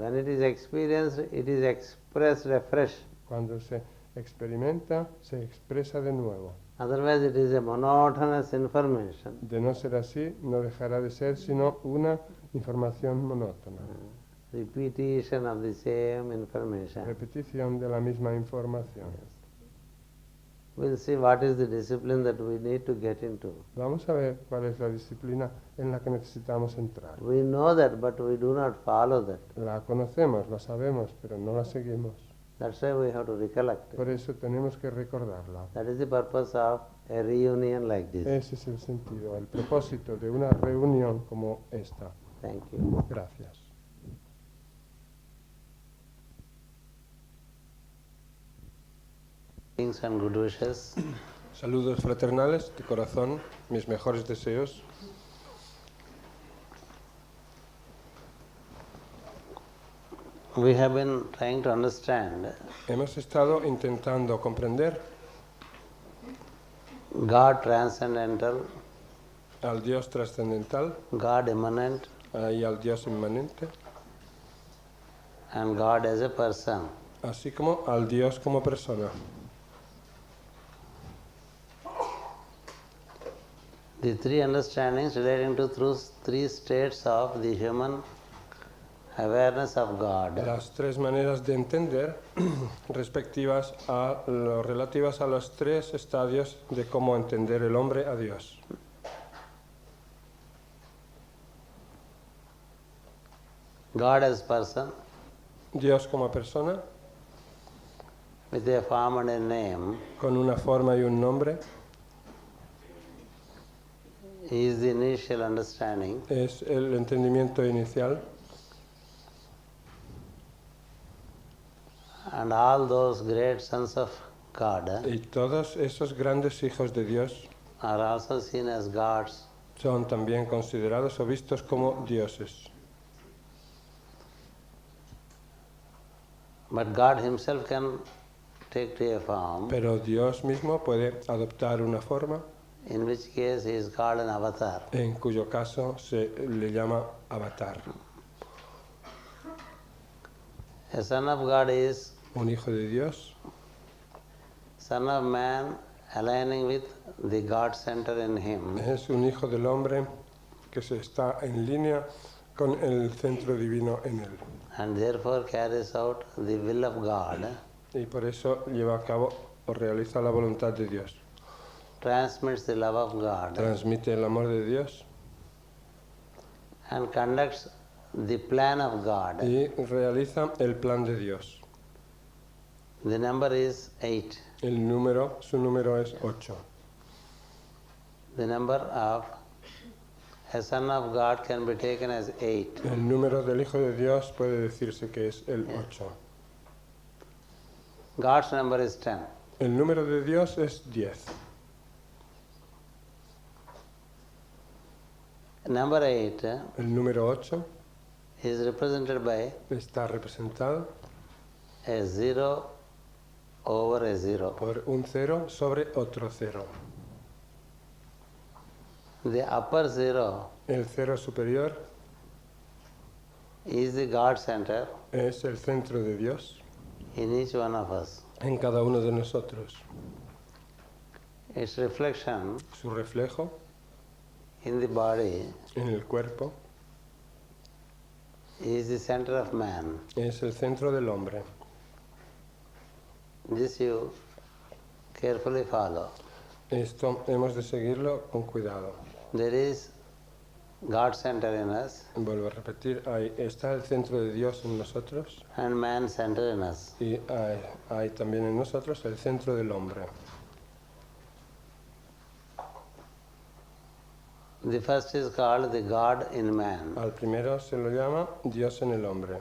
When it is experienced, it is expressed afresh. Cuando se experimenta, se expresa de nuevo. Otherwise, it is a monotonous information. De no ser así, no dejará de ser sino una información monótona. Repetition of the same information. Repetición de la misma información. We'll see what is the discipline that we need to get into. Vamos a ver cuál es la disciplina en la que necesitamos entrar. We know that, but we do not follow that. La conocemos, la sabemos, pero no la seguimos. That's why we have to recollect Por it. eso tenemos que recordarla. That is the purpose of a reunion like this. Ese es el sentido, el propósito de una reunión como esta. Thank you. Gracias. Greetings and good wishes. Saludos fraternales de corazón, mis mejores deseos. We have been trying to understand Hemos estado intentando comprender God transcendental, al Dios trascendental God immanent, y al Dios inmanente, and God as a person. así como al Dios como persona. The three understandings relating to three states of the human awareness of God. Las tres maneras de entender respectivas a lo relativas a los tres estadios de cómo entender el hombre a Dios. God as person, Dios como persona, with a form and a name, con una forma y un nombre, is the initial understanding. es el entendimiento inicial. And all those great sons of God Y todos esos grandes hijos de Dios are also seen as gods. son también considerados o vistos como dioses. But God himself can take to a form, Pero Dios mismo puede adoptar una forma, in which case he is called an avatar. en cuyo caso se le llama avatar. A son of God is Un hijo de Dios, son of man aligning with the God center in him. es un hijo del hombre que se está en línea con el centro divino en él. And therefore carries out the will of God, Y por eso lleva a cabo o realiza la voluntad de Dios. transmits the love of God, Transmite el amor de Dios and conducts the plan of God. y realiza el plan de Dios. The number is 8. Su número es 8. The number of a son of God can be taken as 8. El número del hijo de Dios puede decirse que es el 8. God's number is 10. El número de Dios es 10. Number 8 El número 8 is represented by está representado a 0 over a 0. por un 0 sobre otro 0. The upper 0 El 0 superior is the God center es el centro de Dios in each one of us. en cada uno de nosotros. Its reflection Su reflejo in the body en el cuerpo is the center of man. es el centro del hombre. This you carefully follow. Esto hemos de seguirlo con cuidado. There is God center in us Vuelvo a repetir, ahí está el centro de Dios en nosotros and man center in us. y hay también en nosotros el centro del hombre. The first is called the God in man. Al primero se lo llama Dios en el hombre.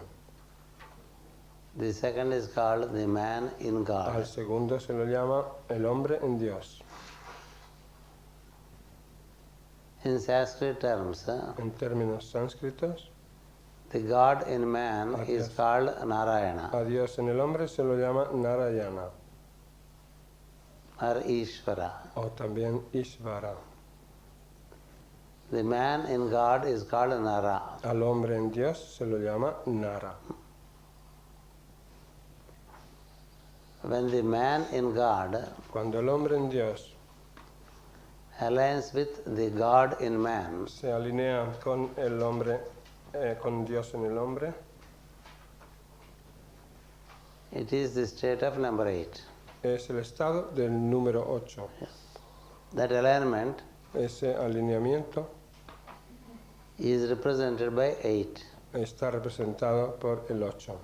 The second is called the man in Al God. segundo se lo llama el hombre en Dios. In Sanskrit terms, En términos sánscritos, the God in man is Yes. called Narayana a Dios en el hombre se lo llama Narayana or Ishvara. o también Ishvara. The man in God is called Nara. Al hombre en Dios se lo llama Nara. when the man in God Cuando el hombre en Dios aligns with the God in man, se alinea con el hombre, con Dios en el hombre, it is the state of number 8. es el estado del número 8. That alignment Ese alineamiento is represented by 8. está representado por el 8.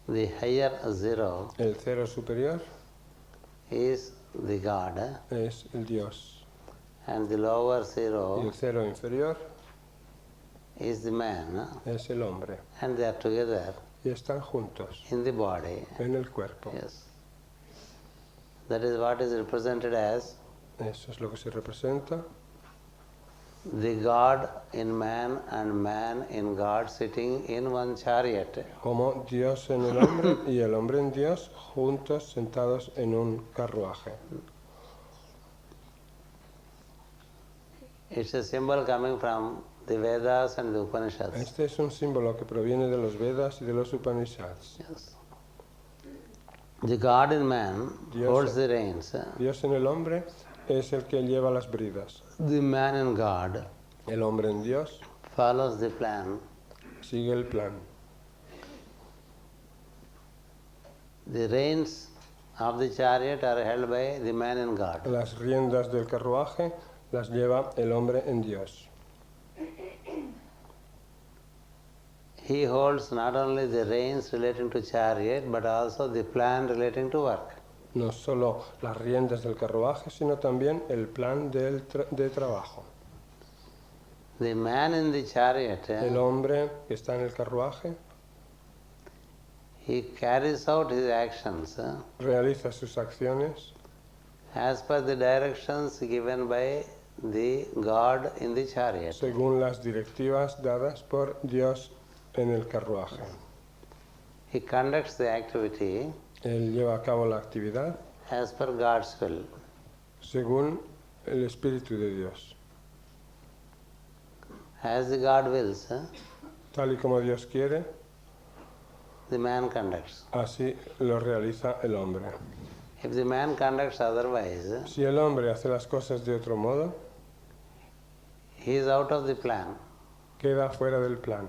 The higher 0 El cero superior is the God, es el Dios. and the lower Y 0 el cero inferior is the man, es el hombre. and they are together Y están juntos in the body. en el cuerpo. Yes. That is what is represented as Eso es lo que se representa. the God in man and man in God sitting in one chariot. Como Dios en el hombre y el hombre en Dios juntos sentados en un carruaje. It's a symbol coming from the Vedas and the Upanishads. Este es un símbolo que proviene de los Vedas y de los Upanishads. Yes. The God in man Dios- holds the reins. Dios en el hombre es el que lleva las bridas. The man in God El hombre en Dios follows the plan. sigue el plan. The reins of the chariot are held by the man in God. Las riendas del carruaje las lleva el hombre en Dios. He holds not only the reins relating to chariot, but also the plan relating to work. No solo las riendas del carruaje, sino también el plan de trabajo. The man in the chariot, El hombre que está en el carruaje he carries out his actions realiza sus acciones as per the directions given by the God in the chariot. según las directivas dadas por Dios en el carruaje. He conducts the activity Él lleva a cabo la actividad as per God's will. según el Espíritu de Dios. As the God wills, Tal y como Dios quiere, the man conducts. así lo realiza el hombre. If the man conducts otherwise, Si el hombre hace las cosas de otro modo, he is out of the plan queda fuera del plan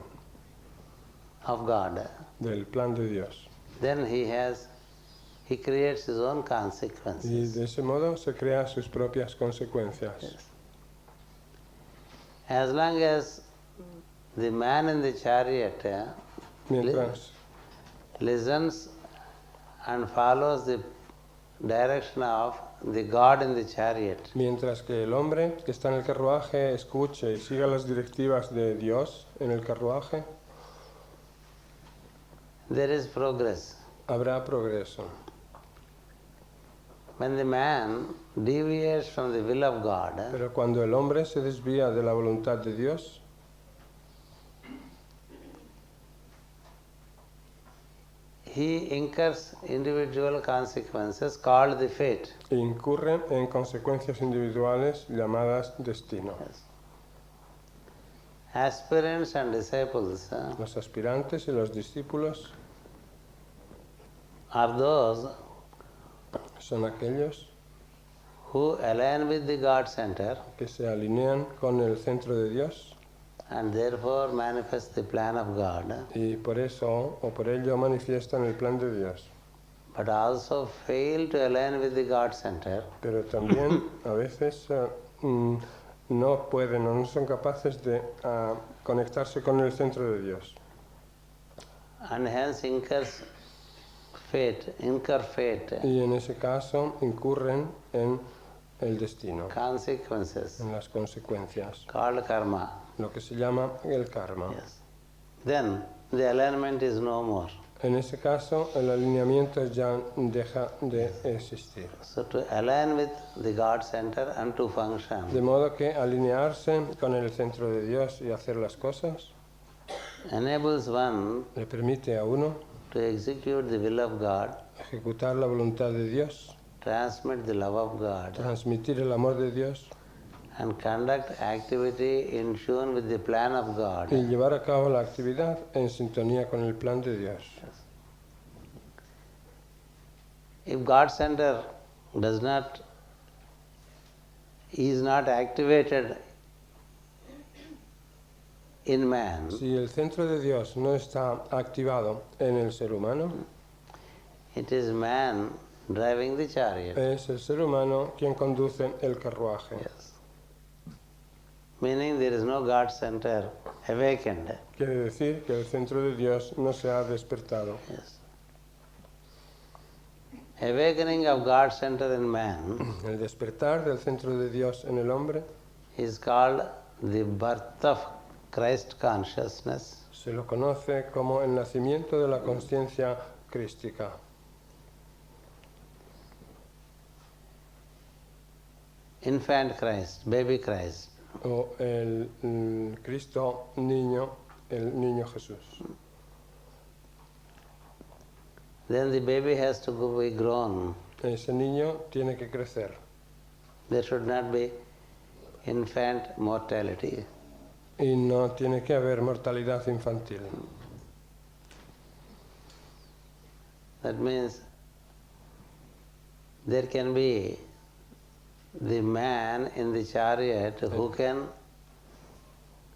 of God. de Dios. Then he creates his own Y consequences. de ese modo se crean sus propias consecuencias. As long as the man in the chariot Mientras, listens and follows the direction of the God in the chariot, mientras que el hombre que está en el carruaje escuche y siga las directivas de Dios en el carruaje, there is progress. habrá progreso. When the man deviates from the will of God, Pero cuando el hombre se desvía de la voluntad de Dios, he incurs individual consequences called the fate. incurre en consecuencias individuales llamadas destino. Aspirants and disciples Los aspirantes y los discípulos are those son aquellos who align with the God center que se alinean con el centro de Dios and therefore manifest the plan of God, y por eso o por ello manifiestan el plan de Dios. but also fail to align with the God center Pero también a veces no pueden o no son capaces de conectarse con el centro de Dios and hence incur fate, y en ese caso incurren en el destino, consequences en las consecuencias, called karma. lo que se llama el karma. Yes. Then the alignment is no more. En ese caso el alineamiento ya deja de existir. So to align with the God center and to function De modo que alinearse con el centro de Dios y hacer las cosas enables one le permite a uno to execute the will of God, ejecutar la voluntad de Dios, transmit the love of God, transmitir el amor de Dios and conduct activity in tune with the plan of God. y llevar a cabo la actividad en sintonía con el plan de Dios. If God center is not activated in man, Si el centro de Dios no está activado en el ser humano, it is man driving the chariot. es el ser humano quien conduce el carruaje. Yes. Meaning there is no God center awakened. Quiere decir que el centro de Dios no se ha despertado. Yes. Awakening of God center in man El despertar del centro de Dios en el hombre is called the birth of Christ consciousness. se lo conoce como el nacimiento de la conciencia crística. Infant Christ, baby Christ. O el Cristo niño, el niño Jesús. Then the baby has to be grown. Ese niño tiene que crecer. There should not be infant mortality. Y no tiene que haber mortalidad infantil. That means there can be the man in the chariot who can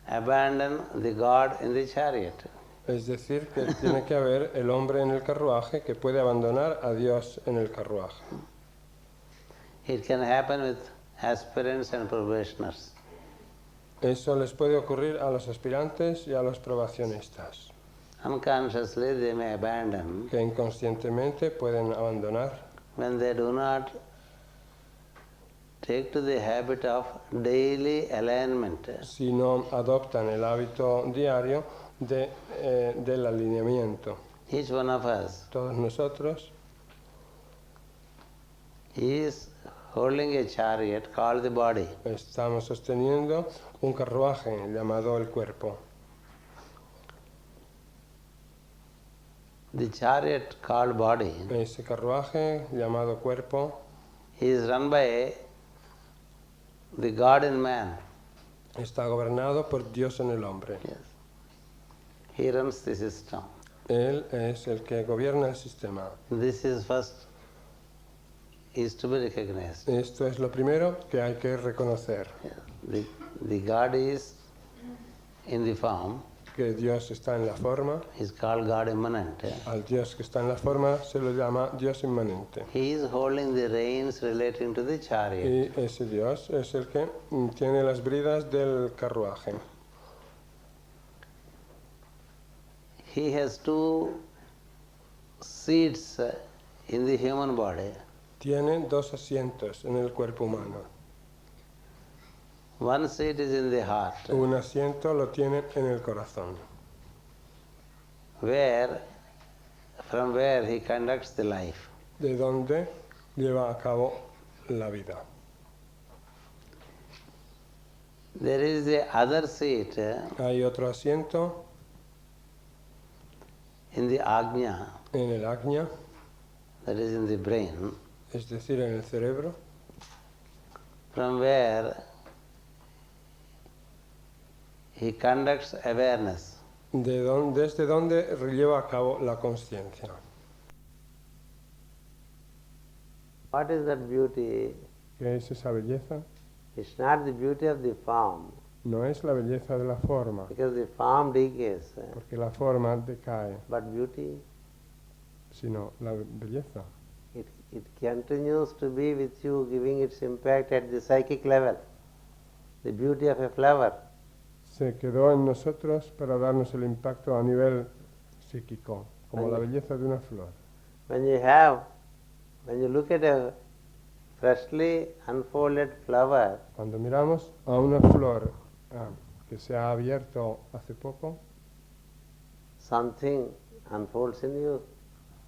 abandon the God in the chariot. Es decir, que tiene que haber el hombre en el carruaje que puede abandonar a Dios en el carruaje. It can happen with aspirants and probationers. Eso les puede ocurrir a los aspirantes y a los probacionistas, Unconsciously they may abandon que inconscientemente pueden abandonar when they do not take to the habit of daily alignment. si no adoptan el hábito diario del alineamiento. Each one of us Todos nosotros is holding a chariot called the body. estamos sosteniendo un carruaje llamado el cuerpo. The chariot called body Ese carruaje llamado cuerpo is run by the God in man. está gobernado por Dios en el hombre. Yes. He runs the system. Él es el que gobierna el sistema. This is to be recognized. Esto es lo primero que hay que reconocer, Yeah. The God is in the form, que Dios está en la forma. is called God immanent. Al Dios que está en la forma se lo llama Dios inmanente. He is holding the reins relating to the chariot. Y ese Dios es el que tiene las bridas del carruaje. He has two seats in the human body. Tiene dos asientos en el cuerpo humano. One seat is in the heart, Un asiento lo tiene en el corazón, from where he conducts the life. de donde lleva a cabo la vida. There is the other seat Hay otro asiento in the ajna, en el ajna, that is in the brain, es decir, en el cerebro, from where he conducts awareness. desde donde lleva a cabo la conciencia. What is that beauty? ¿Qué es esa belleza? It's not the beauty of the form, No es la belleza de la forma, because the form decays, porque la forma decae, but beauty, sino la belleza. it continues to be with you, giving its impact at the psychic level. The beauty of a flower. Se quedó en nosotros para darnos el impacto a nivel psíquico, como la belleza de una flor. When you look at a freshly unfolded flower, Cuando miramos a una flor que se ha abierto hace poco, something unfolds in you.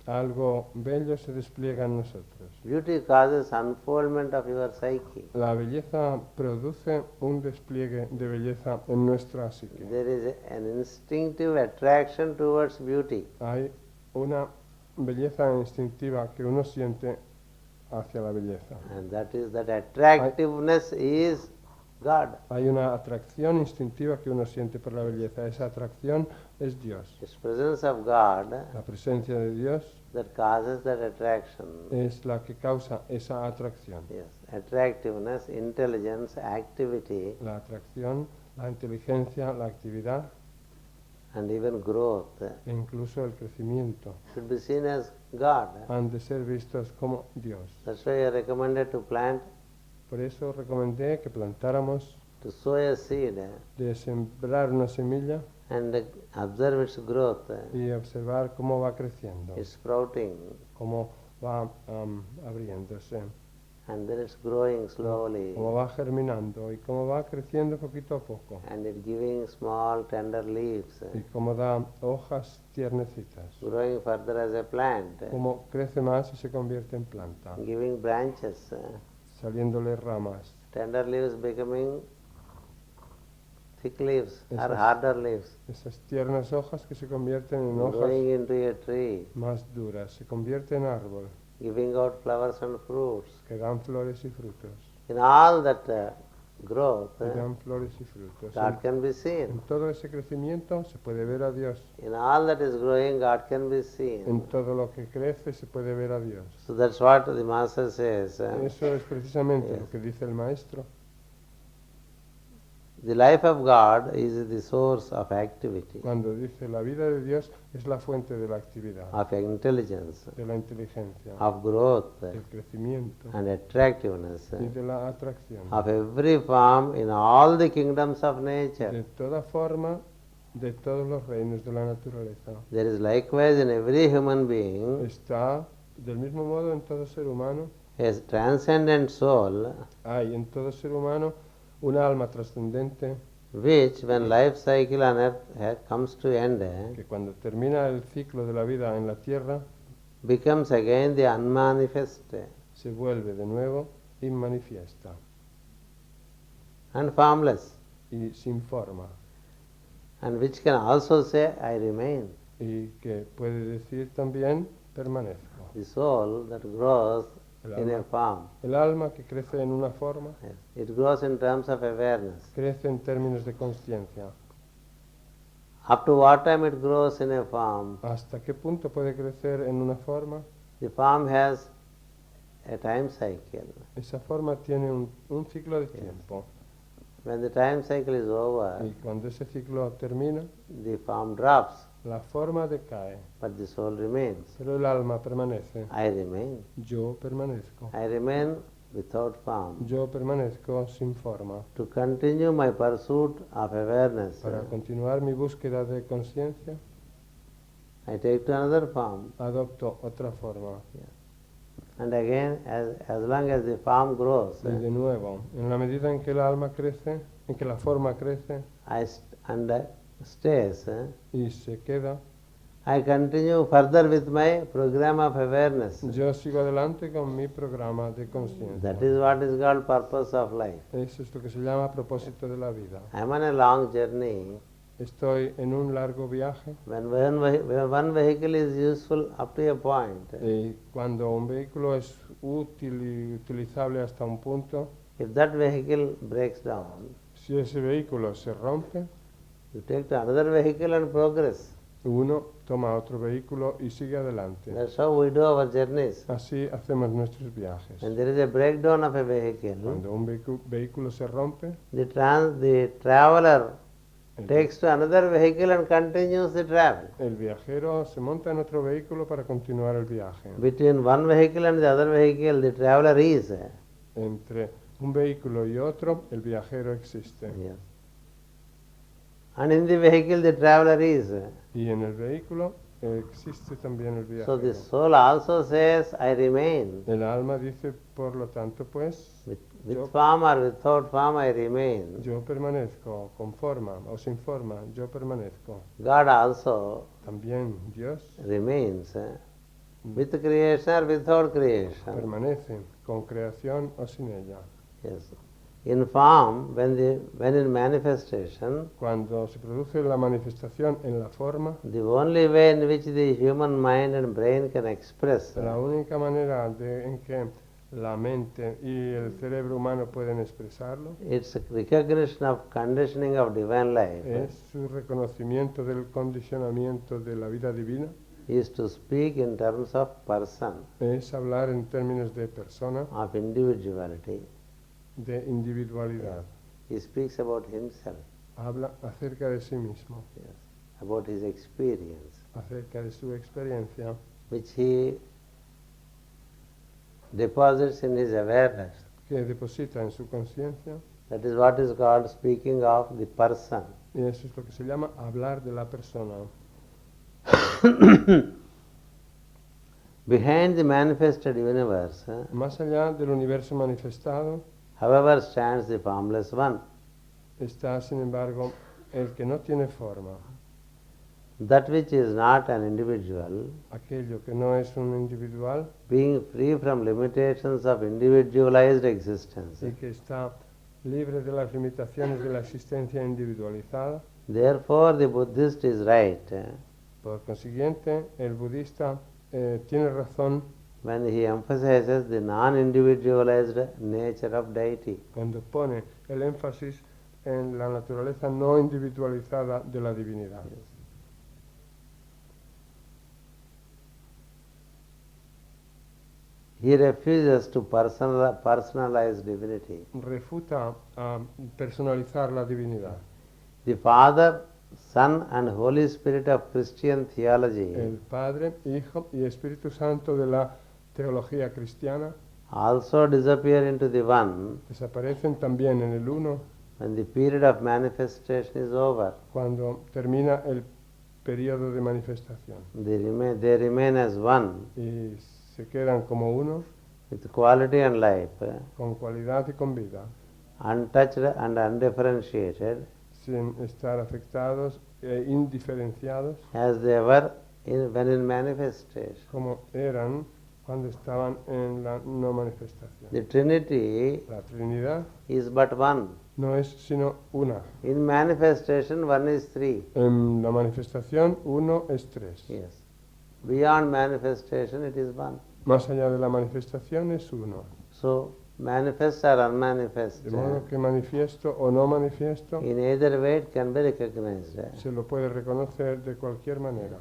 algo bello se despliega en nosotros. Beauty causes unfoldment of your psyche. La belleza produce un despliegue de belleza en nuestra psique. There is an instinctive attraction towards beauty. Hay una belleza instintiva que uno siente hacia la belleza. And that attractiveness is God. Hay una atracción instintiva que uno siente por la belleza. Esa atracción es Dios. It's presence of God La presencia de Dios that causes that attraction. es la que causa esa atracción. Yes, attractiveness, intelligence, activity, La atracción, la inteligencia, la actividad and even growth e incluso el crecimiento should be seen as God. han de ser vistos como Dios. That's why I recommended to plant, Por eso recomendé que plantáramos, to sow a seed de sembrar una semilla and observe its growth, y observar cómo va creciendo, its sprouting, cómo va abriéndose, and then it's growing slowly, cómo va germinando y cómo va creciendo poquito a poco and it giving small tender leaves, y cómo da hojas tiernecitas, growing further as a plant, cómo crece más y se convierte en planta, giving branches, saliéndole ramas, tender leaves becoming thick leaves or Esas- harder leaves, esas tiernas hojas que se convierten en hojas growing into a tree, más duras, se convierte en árbol, giving out flowers and fruits. que dan flores y frutos, In all that growth, que dan flores y frutos. God can be En seen. todo ese crecimiento se puede ver a Dios. In all that is growing, God can be En seen. todo lo que crece se puede ver a Dios. So that's what the Master says. Eso es precisamente Yes. lo que dice el Maestro. The life of God is the source of activity, Cuando dice la vida de Dios es la fuente de la actividad, of intelligence, de la inteligencia, of growth, del crecimiento and attractiveness, y de la atracción, of every form in all the kingdoms of de nature. toda forma, de todos los reinos de la naturaleza. There is likewise in every human being Está del mismo modo en todo ser humano. a transcendent soul, Hay en todo ser humano una alma trascendente which, when life cycle on earth comes to end, que cuando termina el ciclo de la vida en la tierra becomes again the unmanifest se vuelve de nuevo inmanifiesta and formless, y sin forma, and which can also say, I remain. y que puede decir también permanezco. The soul that grows in a form. El alma que crece en una forma Yes. It grows in terms of awareness. crece en términos de conciencia. Up to what time it grows in a form? ¿Hasta qué punto puede crecer en una forma? The form has a time cycle. Esa forma tiene un ciclo de tiempo When the time cycle is over, y cuando ese ciclo termina, the form drops, la forma decae, but the soul remains. pero el alma permanece. I remain. Yo permanezco. I remain without form. Yo permanezco sin forma. To continue my pursuit of awareness, Para continuar mi búsqueda de conciencia, I take to another form. adopto otra forma. And again, as long as the form grows, Y de nuevo, en la medida en que el alma crece, en que la forma crece and stays, y se queda, I continue further with my program of awareness. yo sigo adelante con mi programa de conciencia. That is what is called purpose of life. Eso es lo que se llama propósito de la vida. I am on a long journey. Estoy en un largo viaje When one vehicle is useful up to a point, y cuando un vehículo es útil y utilizable hasta un punto, if that vehicle breaks down, si ese vehículo se rompe, you take to another vehicle and progress. uno toma otro vehículo y sigue adelante. That's how we do our journeys. Así hacemos nuestros viajes. When there is a breakdown of a vehicle, Cuando un vehículo se rompe, the traveler el, takes to another vehicle and continues the travel. el viajero se monta en otro vehículo para continuar el viaje. Between one vehicle and the other vehicle, the traveler is. Entre un vehículo y otro, el viajero existe. Yes. And in the vehicle, the traveler is. Y en el vehículo existe también el So the viajero. soul also says, I remain. El alma dice, por lo tanto, pues, With form or without form, I remain. yo permanezco con forma o sin forma, yo permanezco. God also También Dios remains. With creation or without creation. permanece con creación o sin ella. Yes. In form, when in manifestation, Cuando se produce la manifestación en la forma, the only way in which the human mind and brain can express la única manera en que la mente y el cerebro humano pueden expresarlo. It's a recognition of conditioning of divine life. Es su reconocimiento del condicionamiento de la vida divina. Is to speak in terms of person, Es hablar en términos de persona, of individuality. de individualidad. He speaks about himself, Habla acerca de sí mismo, yes, about his experience, acerca de su experiencia, which he deposits in his awareness. que deposita en su conciencia, That is what is called speaking of the person. y eso es lo que se llama hablar de la persona. Behind the manifested universe, Más allá del universo manifestado however, stands the formless one. está, sin embargo, el que no tiene forma, That which is not an individual, aquello que no es un individual being free from limitations of individualized existence. y que está libre de las limitaciones de la existencia individualizada. Therefore, the Buddhist is right Por consiguiente, el budista tiene razón when he emphasizes the non-individualized nature of deity. cuando pone el énfasis en la naturaleza no individualizada de la divinidad. He refuses to personalize divinity. Refuta a personalizar la divinidad. The Father, Son and Holy Spirit of Christian theology El Padre, Hijo y Espíritu Santo de la teología cristiana also disappear into the one desaparecen también en el uno when the period of manifestation is over. cuando termina el periodo de manifestación They remain as one y se quedan como uno with quality and life, con cualidad y con vida, untouched and undifferentiated sin estar afectados e indiferenciados as they were when in manifestation. como eran cuando estaban en la no manifestación. The Trinity La Trinidad is but one. no es sino una. In manifestation, one is three. En la manifestación, uno es tres. Yes. Beyond manifestation, it is one. Más allá de la manifestación es uno. So, manifest or unmanifest, De modo que manifiesto o no manifiesto, in either way it can be recognized. se lo puede reconocer de cualquier manera.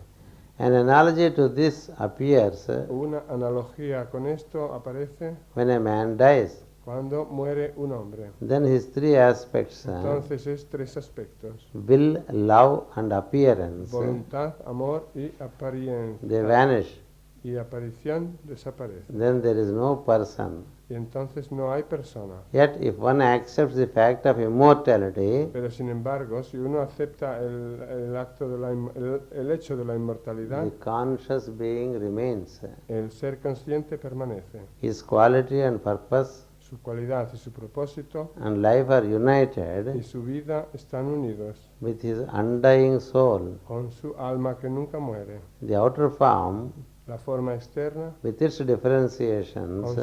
An analogy to this appears Una analogía con esto aparece when a man dies. cuando muere un hombre. Then his three aspects, Entonces es tres aspectos: will, love and appearance, voluntad, amor y apariencia. they vanish. Y aparición desaparece. Then there is no person. Y entonces no hay persona. Yet if one accepts the fact of immortality, Pero sin embargo, si uno acepta el acto de el hecho de la inmortalidad, the conscious being remains. el ser consciente permanece. His quality and purpose Su cualidad y su propósito and life are united y su vida están unidos with his undying soul. con su alma que nunca muere. The outer form, La forma externa, with its differentiations con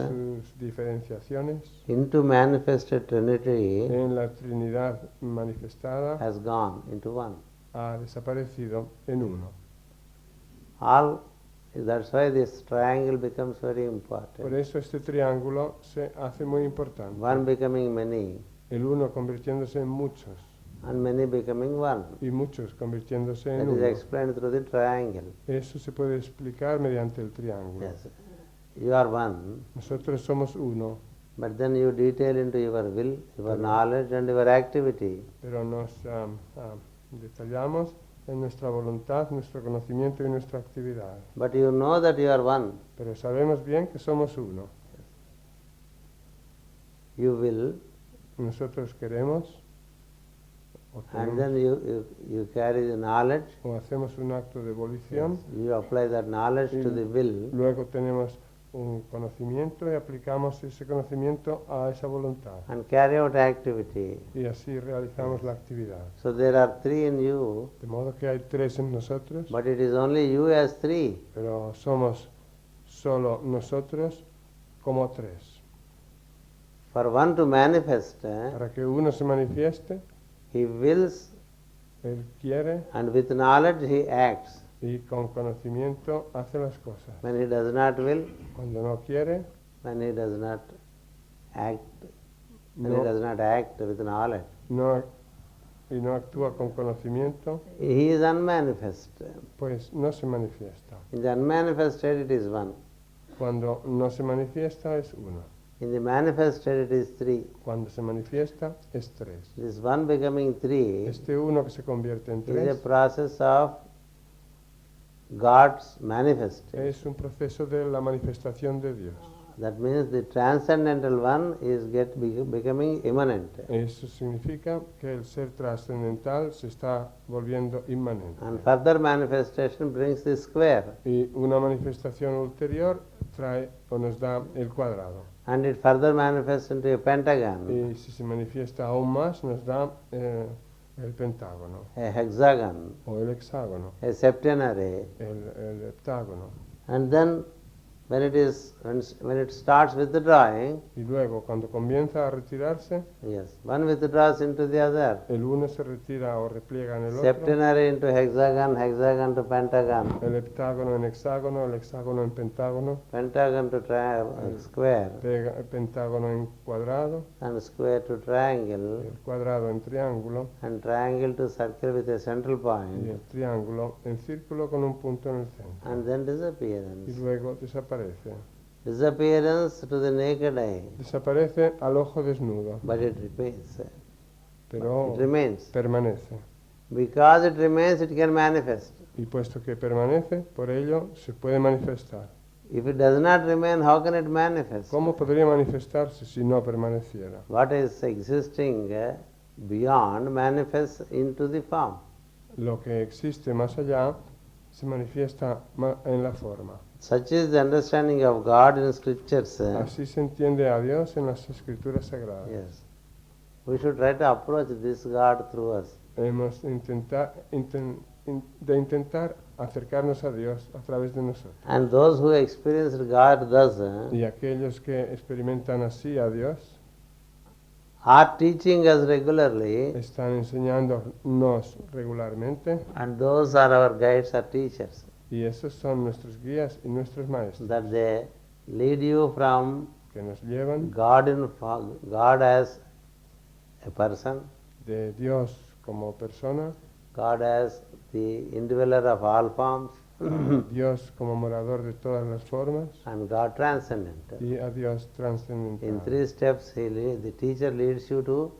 sus diferenciaciones, into manifested Trinity, en la Trinidad manifestada, has gone into one. ha desaparecido en uno. That's why this triangle becomes very Por important. eso este triángulo se hace muy importante. One becoming many, El uno convirtiéndose en muchos and many becoming one. y muchos convirtiéndose That en is uno. explained through the triangle. Eso se puede explicar mediante el triángulo. Yes. You are one, Nosotros somos uno, but then you detail into your will, your knowledge and your activity. pero nos detallamos en nuestra voluntad, nuestro conocimiento y nuestra actividad. But you know that you are one. Pero sabemos bien que somos uno. You will, Nosotros queremos o, and tenemos- then you carry the knowledge. o hacemos un acto de volición, You apply that knowledge to the will, luego tenemos un conocimiento y aplicamos ese conocimiento a esa voluntad. and carry out activity. Y así realizamos la actividad. So there are three in you, De modo que hay tres en nosotros, but it is only you as three. pero somos solo nosotros como tres. For one to manifest, Para que uno se manifieste, he wills, él quiere and with knowledge he acts. y con conocimiento hace las cosas. When he does not will, Cuando no quiere, when he does not act, when he no, does not act with knowledge. no, y no actúa con conocimiento, He is unmanifest. pues no se manifiesta. In the unmanifest state it is one. Cuando no se manifiesta es uno. In the manifest state it is three. Cuando se manifiesta es tres. This one becoming three Este uno que se convierte en is a tres process of God's manifestation. es un proceso de la manifestación de Dios. That means the transcendental one is becoming immanent. Eso significa que el ser trascendental se está volviendo inmanente. And further manifestation brings the square. Y una manifestación ulterior trae o nos da el cuadrado. And it further manifests into a pentagon, Y si se manifiesta aún más nos da el pentágono a hexagon, o el hexágono, a septenary. el heptágono. And then when it starts withdrawing, Y luego cuando comienza a retirarse, yes, one withdraws into the other. el uno se retira o repliega en el otro, Septenary into hexagon, hexagon to pentagon, el heptágono en hexágono, el hexágono en pentágono, pentagon to square, el pentágono en cuadrado, and square to triangle, el cuadrado en triángulo and triangle to circle with a central y point, el triángulo en círculo con un punto en el centro. and then Y disappearance. luego desaparece. Disappearance to the naked eye, Desaparece al ojo desnudo, but it remains. pero It remains. permanece. Because it remains, it can manifest. Y puesto que permanece, por ello se puede manifestar. If it does not remain, how can it manifest? ¿Cómo podría manifestarse si no permaneciera? What is existing beyond manifests into the form. Lo que existe más allá se manifiesta en la forma. Such is the understanding of God in scriptures. Así se entiende a Dios en las escrituras sagradas. Yes. We should try to approach this God through us. Hemos de intentar acercarnos a Dios a través de nosotros. And those who experience God thus Y aquellos que experimentan así a Dios are teaching us regularly, están enseñándonos regularmente and those are our guides or teachers. y esos son nuestros guías y nuestros maestros That they lead you from que nos llevan God as a person, de Dios como persona, God as the indweller of all forms, Dios como morador de todas las formas and God transcendent. y a Dios In trascendental. 3 steps, the teacher leads you to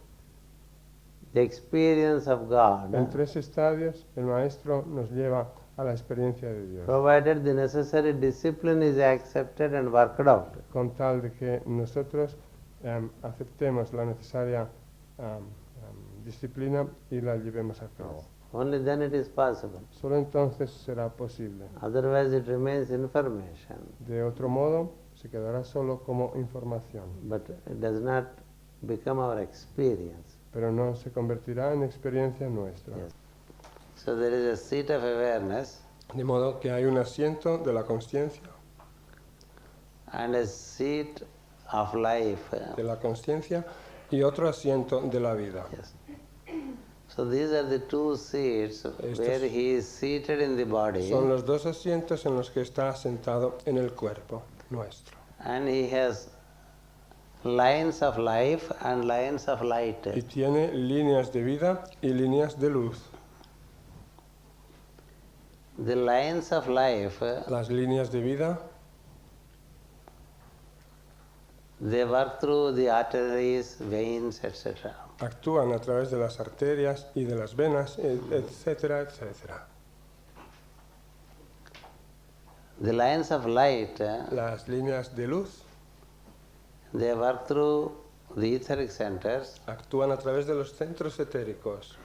the experience of God, En 3 estadios el maestro nos lleva a la experiencia de Dios, provided the necessary discipline is accepted and worked out. con tal de que nosotros aceptemos la necesaria disciplina y la llevemos a cabo. Only then it is possible. Solo entonces será posible. Otherwise it remains information, De otro modo, se quedará solo como información, but it does not become our experience. pero no se convertirá en experiencia nuestra. Yes. So there is a seat of awareness De modo que hay un asiento de la consciencia, and a seat of life. de la consciencia y otro asiento de la vida. Yes. So these are the 2 seats where he is seated in the body, Son los 2 asientos en los que está sentado en el cuerpo nuestro. and he has lines of life and lines of light. Y tiene líneas de vida y líneas de luz. The lines of life, Las líneas de vida they work through the arteries, veins, etc. actúan a través de las arterias y de las venas, etcétera, etcétera. The lines of light, Las líneas de luz they work through the etheric centers actúan a través de los centros etéricos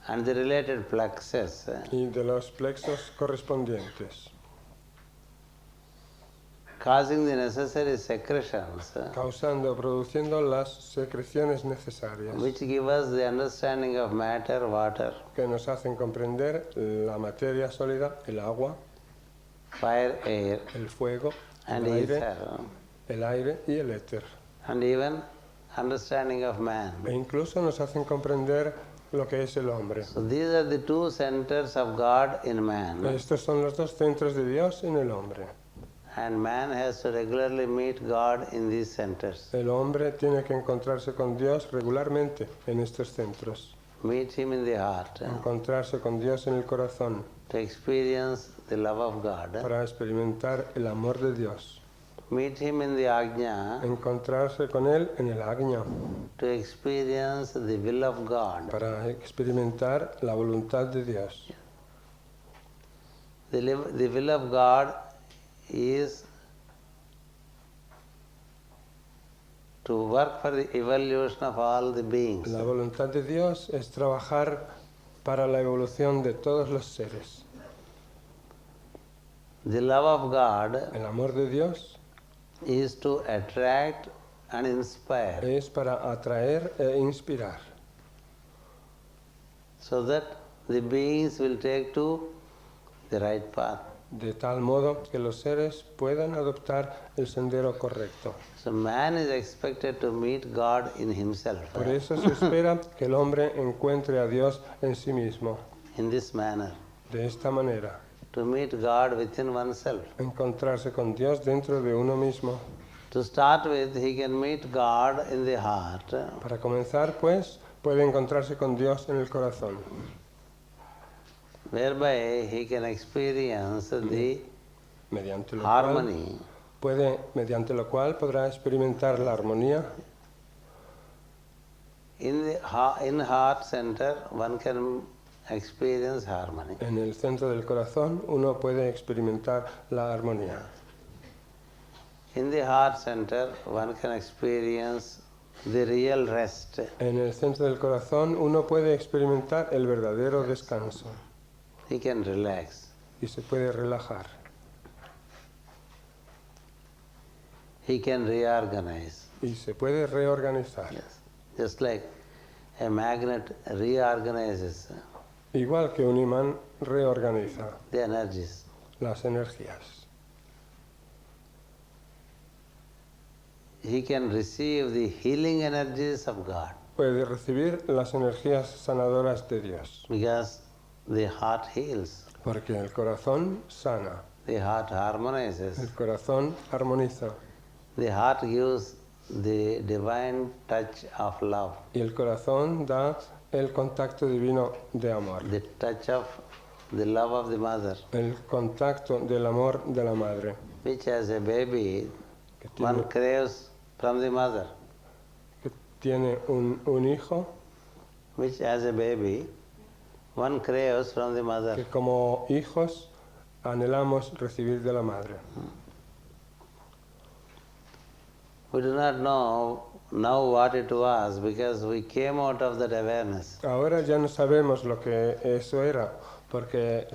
and the related plexus, y de los plexos correspondientes, causing the necessary secretions, produciendo las secreciones necesarias which give us the understanding of matter, water, que nos hacen comprender la materia sólida, el agua, fire, air, el fuego, and el aire y el éter. and even understanding of man. E incluso nos hacen comprender lo que es el hombre. So these are the 2 centers of God in man, Estos son los 2 centros de Dios en el hombre. And man has to regularly meet God in these centers. El hombre tiene que encontrarse con Dios regularmente en estos centros. Meet Him in the heart Encontrarse con Dios en el corazón to experience the love of God. para experimentar el amor de Dios. Meet Him in the Ajna Encontrarse con Él en el Agnya to experience the will of God. para experimentar la voluntad de Dios. The will of God is to work for the evolution of all the beings. La voluntad de Dios es trabajar para la evolución de todos los seres. The love of God El amor de Dios is to attract and inspire es para atraer e inspirar, so that the beings will take to the right path. de tal modo que los seres puedan adoptar el sendero correcto. So man is expected to meet God in himself Por eso se espera que el hombre encuentre a Dios en sí mismo, in this manner, de esta manera, to meet God within oneself. encontrarse con Dios dentro de uno mismo. To start with, he can meet God in the heart, Para comenzar, pues, puede encontrarse con Dios en el corazón, whereby he can experience the mediante harmony mediante lo cual podrá experimentar la armonía. in heart center. One can experience harmony. En el centro del corazón uno puede experimentar la armonía. In the heart center, one can experience the real rest. En el centro del corazón uno puede experimentar el verdadero descanso He can relax. y se puede relajar. He can reorganize. Y se puede reorganizar. Yes. Just like a magnet reorganizes Igual que un imán reorganiza the energies. las energías. He can receive the healing energies of God Puede recibir las energías sanadoras de Dios. because the heart heals, Porque el corazón sana, the heart harmonizes, el corazón armoniza the heart gives the divine touch of love, y el corazón da el contacto divino de amor, the touch of the love of the mother, el contacto del amor de la madre, which as a baby que one tiene, craves from the mother, que tiene un hijo, which as a baby one craves from the mother. que como hijos anhelamos recibir de la madre. We do not know now what it was because we came out of that awareness. Ahora ya no sabemos lo que eso era, porque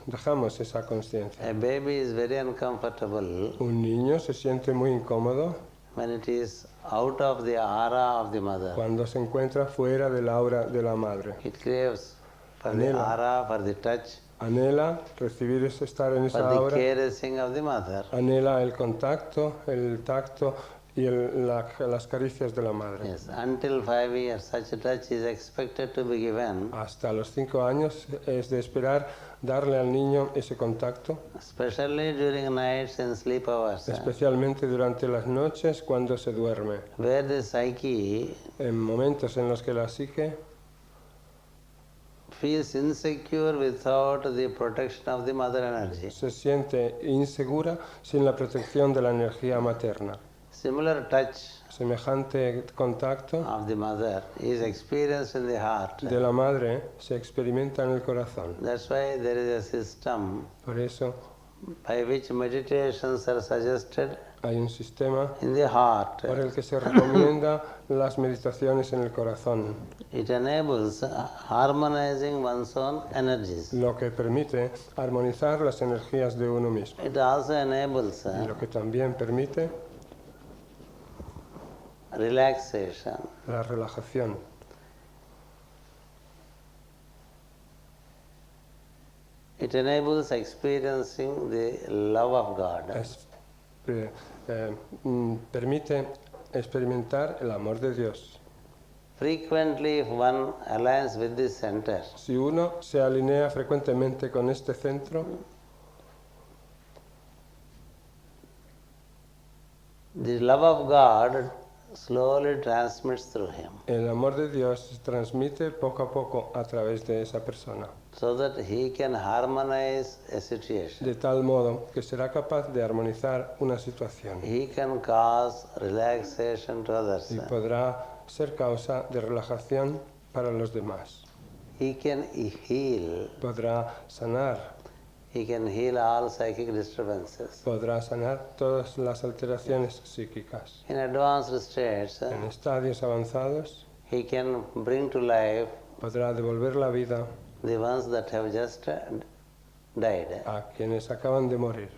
dejamos esa conciencia. A baby is very uncomfortable Un niño se siente muy incómodo when it is out of the aura of the mother. cuando se encuentra fuera del aura de la madre. It craves for the Anhela. aura, for the touch, Anhela recibir estar en for esa the aura, caressing of the mother. anhela el contacto, el tacto y las caricias de la madre. Yes, until 5 years, such a touch is expected to be given, Hasta los 5 años es de esperar darle al niño ese contacto, especially during nights and sleep hours, especialmente durante las noches cuando se duerme, where the psyche en momentos en los que la psique feels insecure without the protection of the mother energy. se siente insegura sin la protección de la energía materna. Similar touch Semejante contacto of the mother is experienced in the heart. de la madre se experimenta en el corazón. That's why there is a system Por eso by which meditations are suggested hay un sistema in the heart. por el que se recomienda las meditaciones en el corazón, It enables harmonizing one's own energies. lo que permite armonizar las energías de uno mismo It also enables y lo que también permite relaxation. la relajación. It enables experiencing the love of God. Permite experimentar el amor de Dios. Frequently, if one aligns with this center, Si uno se alinea frecuentemente con este centro, The love of God slowly transmits through him El amor de Dios se transmite poco a poco a través de esa persona, so that he can harmonize a situation. de tal modo que será capaz de armonizar una situación He can cause relaxation to others. y podrá ser causa de relajación para los demás. He can heal. Podrá sanar, He can heal all psychic disturbances. podrá sanar todas las alteraciones psíquicas. In advanced states, En estadios avanzados he can bring to life podrá devolver la vida the ones that have just died. a quienes acaban de morir.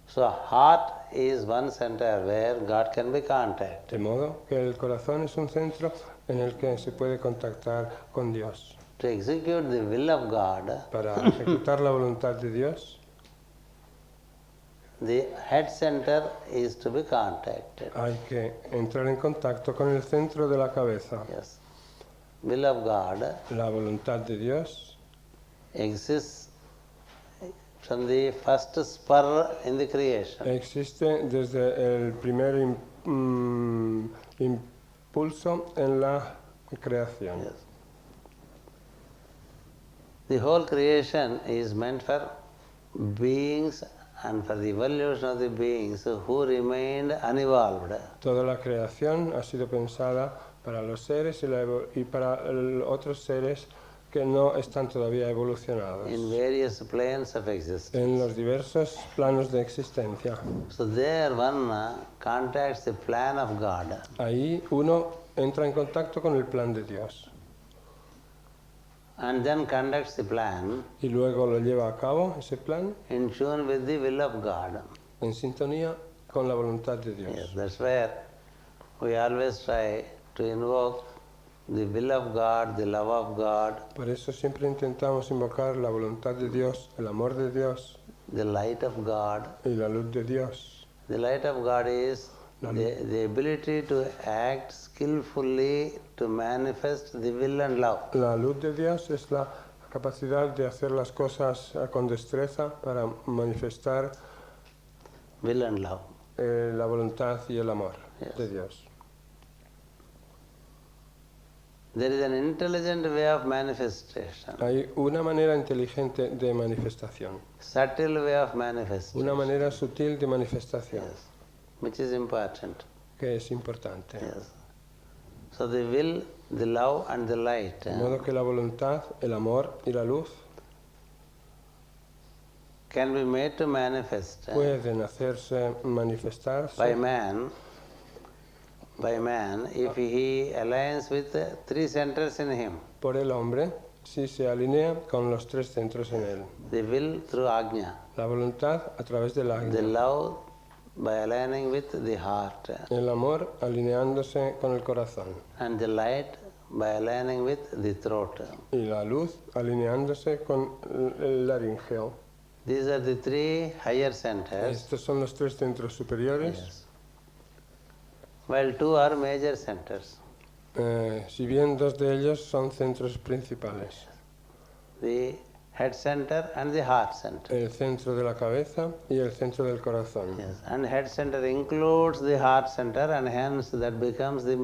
So heart is one center where God can be contacted. De modo que el corazón es un centro en el que se puede contactar con Dios. To execute the will of God, Para ejecutar la voluntad de Dios, the head center is to be contacted. hay que entrar en contacto con el centro de la cabeza. Yes. Will of God La voluntad de Dios exists from the first spur in the creation. existe desde el primer impulso en la creación. Yes. The whole creation is meant for beings and for the evolution of the beings who remained unevolved. Toda la creación ha sido pensada para los seres y para otros seres que no están todavía evolucionados In various planes of existence. en los diversos planos de existencia. So there one contacts the plan of God. Ahí uno entra en contacto con el plan de Dios And then conducts the plan y luego lo lleva a cabo, ese plan, in tune with the will of God. en sintonía con la voluntad de Dios. Yes, that's where we always try to invoke the will of God, the love of God, Por eso siempre intentamos invocar la voluntad de Dios, el amor de Dios the light of God. y la luz de Dios. The light of God is the ability to act skillfully to manifest the will and love. La luz de Dios es la capacidad de hacer las cosas con destreza para manifestar Will and love. la voluntad y el amor Yes. de Dios. There is an intelligent way of manifestation, Hay una manera inteligente de manifestación, subtle way of manifestation, una manera sutil de manifestación, yes, which is important. que es importante. Yes. So the will, the love and the light De modo que la voluntad, el amor y la luz can be made to manifest pueden hacerse by manifestarse man if he aligns with three centers in him. por el hombre si se alinea con los tres centros en él. The will through ajna, La voluntad a través del the agni, love by aligning with the heart, el amor alineándose con el corazón and the light by aligning with the throat. y la luz alineándose con el laringeo. These are the three higher centers, Estos son los tres centros superiores. yes, while two are major centers. Si bien dos de ellos son centros principales, The head center and the heart center. el centro de la cabeza y el centro del corazón. Yes, and head center includes the heart center, and hence that becomes the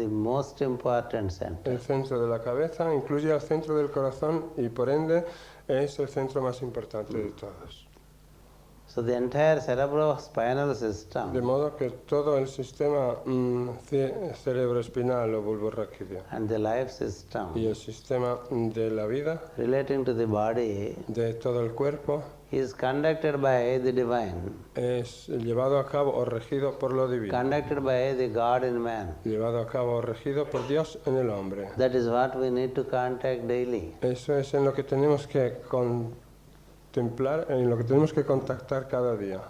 most important center. El centro de la cabeza incluye al centro del corazón y por ende es el centro más importante de todos. So the entire cerebrospinal De system modo que todo el sistema cerebroespinal o bulborraquídeo and the life y system el sistema de la vida relating to the body de todo el cuerpo is conducted by the divine, es llevado a cabo o regido por lo divino, conducted by the God in man. llevado a cabo o regido por Dios en el hombre. That is what we need to contact daily. Eso es en lo que tenemos que contemplar, en lo que tenemos que contactar cada día.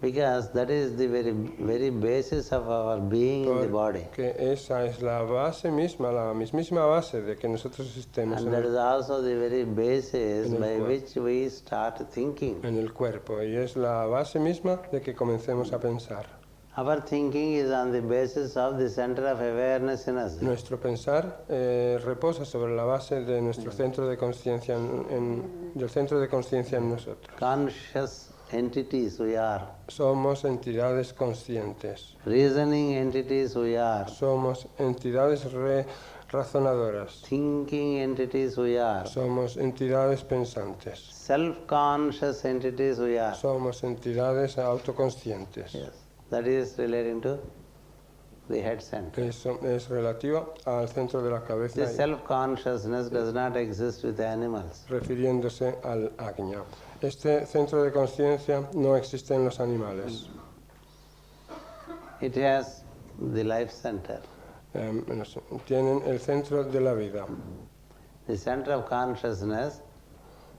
Because that is the very basis of our being in the body. Porque esa es la base misma, la mismísima base de que nosotros estemos And that is also the very basis En el by cuerpo. which we start thinking. en el cuerpo y es la base misma de que comencemos a pensar. Our thinking is on the basis of the center of awareness in us. Nuestro pensar reposa sobre la base de nuestro centro de conciencia del centro de conciencia en nosotros. Conscious entities we are. Somos entidades conscientes. Reasoning entities we are. Somos entidades razonadoras. Thinking entities we are. Somos entidades pensantes. Self-conscious entities we are. Somos entidades autoconscientes. Yes. That is relating to the head center. Eso es relativo al centro de la cabeza, This self-consciousness does not exist with animals. refiriéndose al ajna. Este centro de conciencia no existe en los animales. It has the life center. Tienen el centro de la vida. The center of consciousness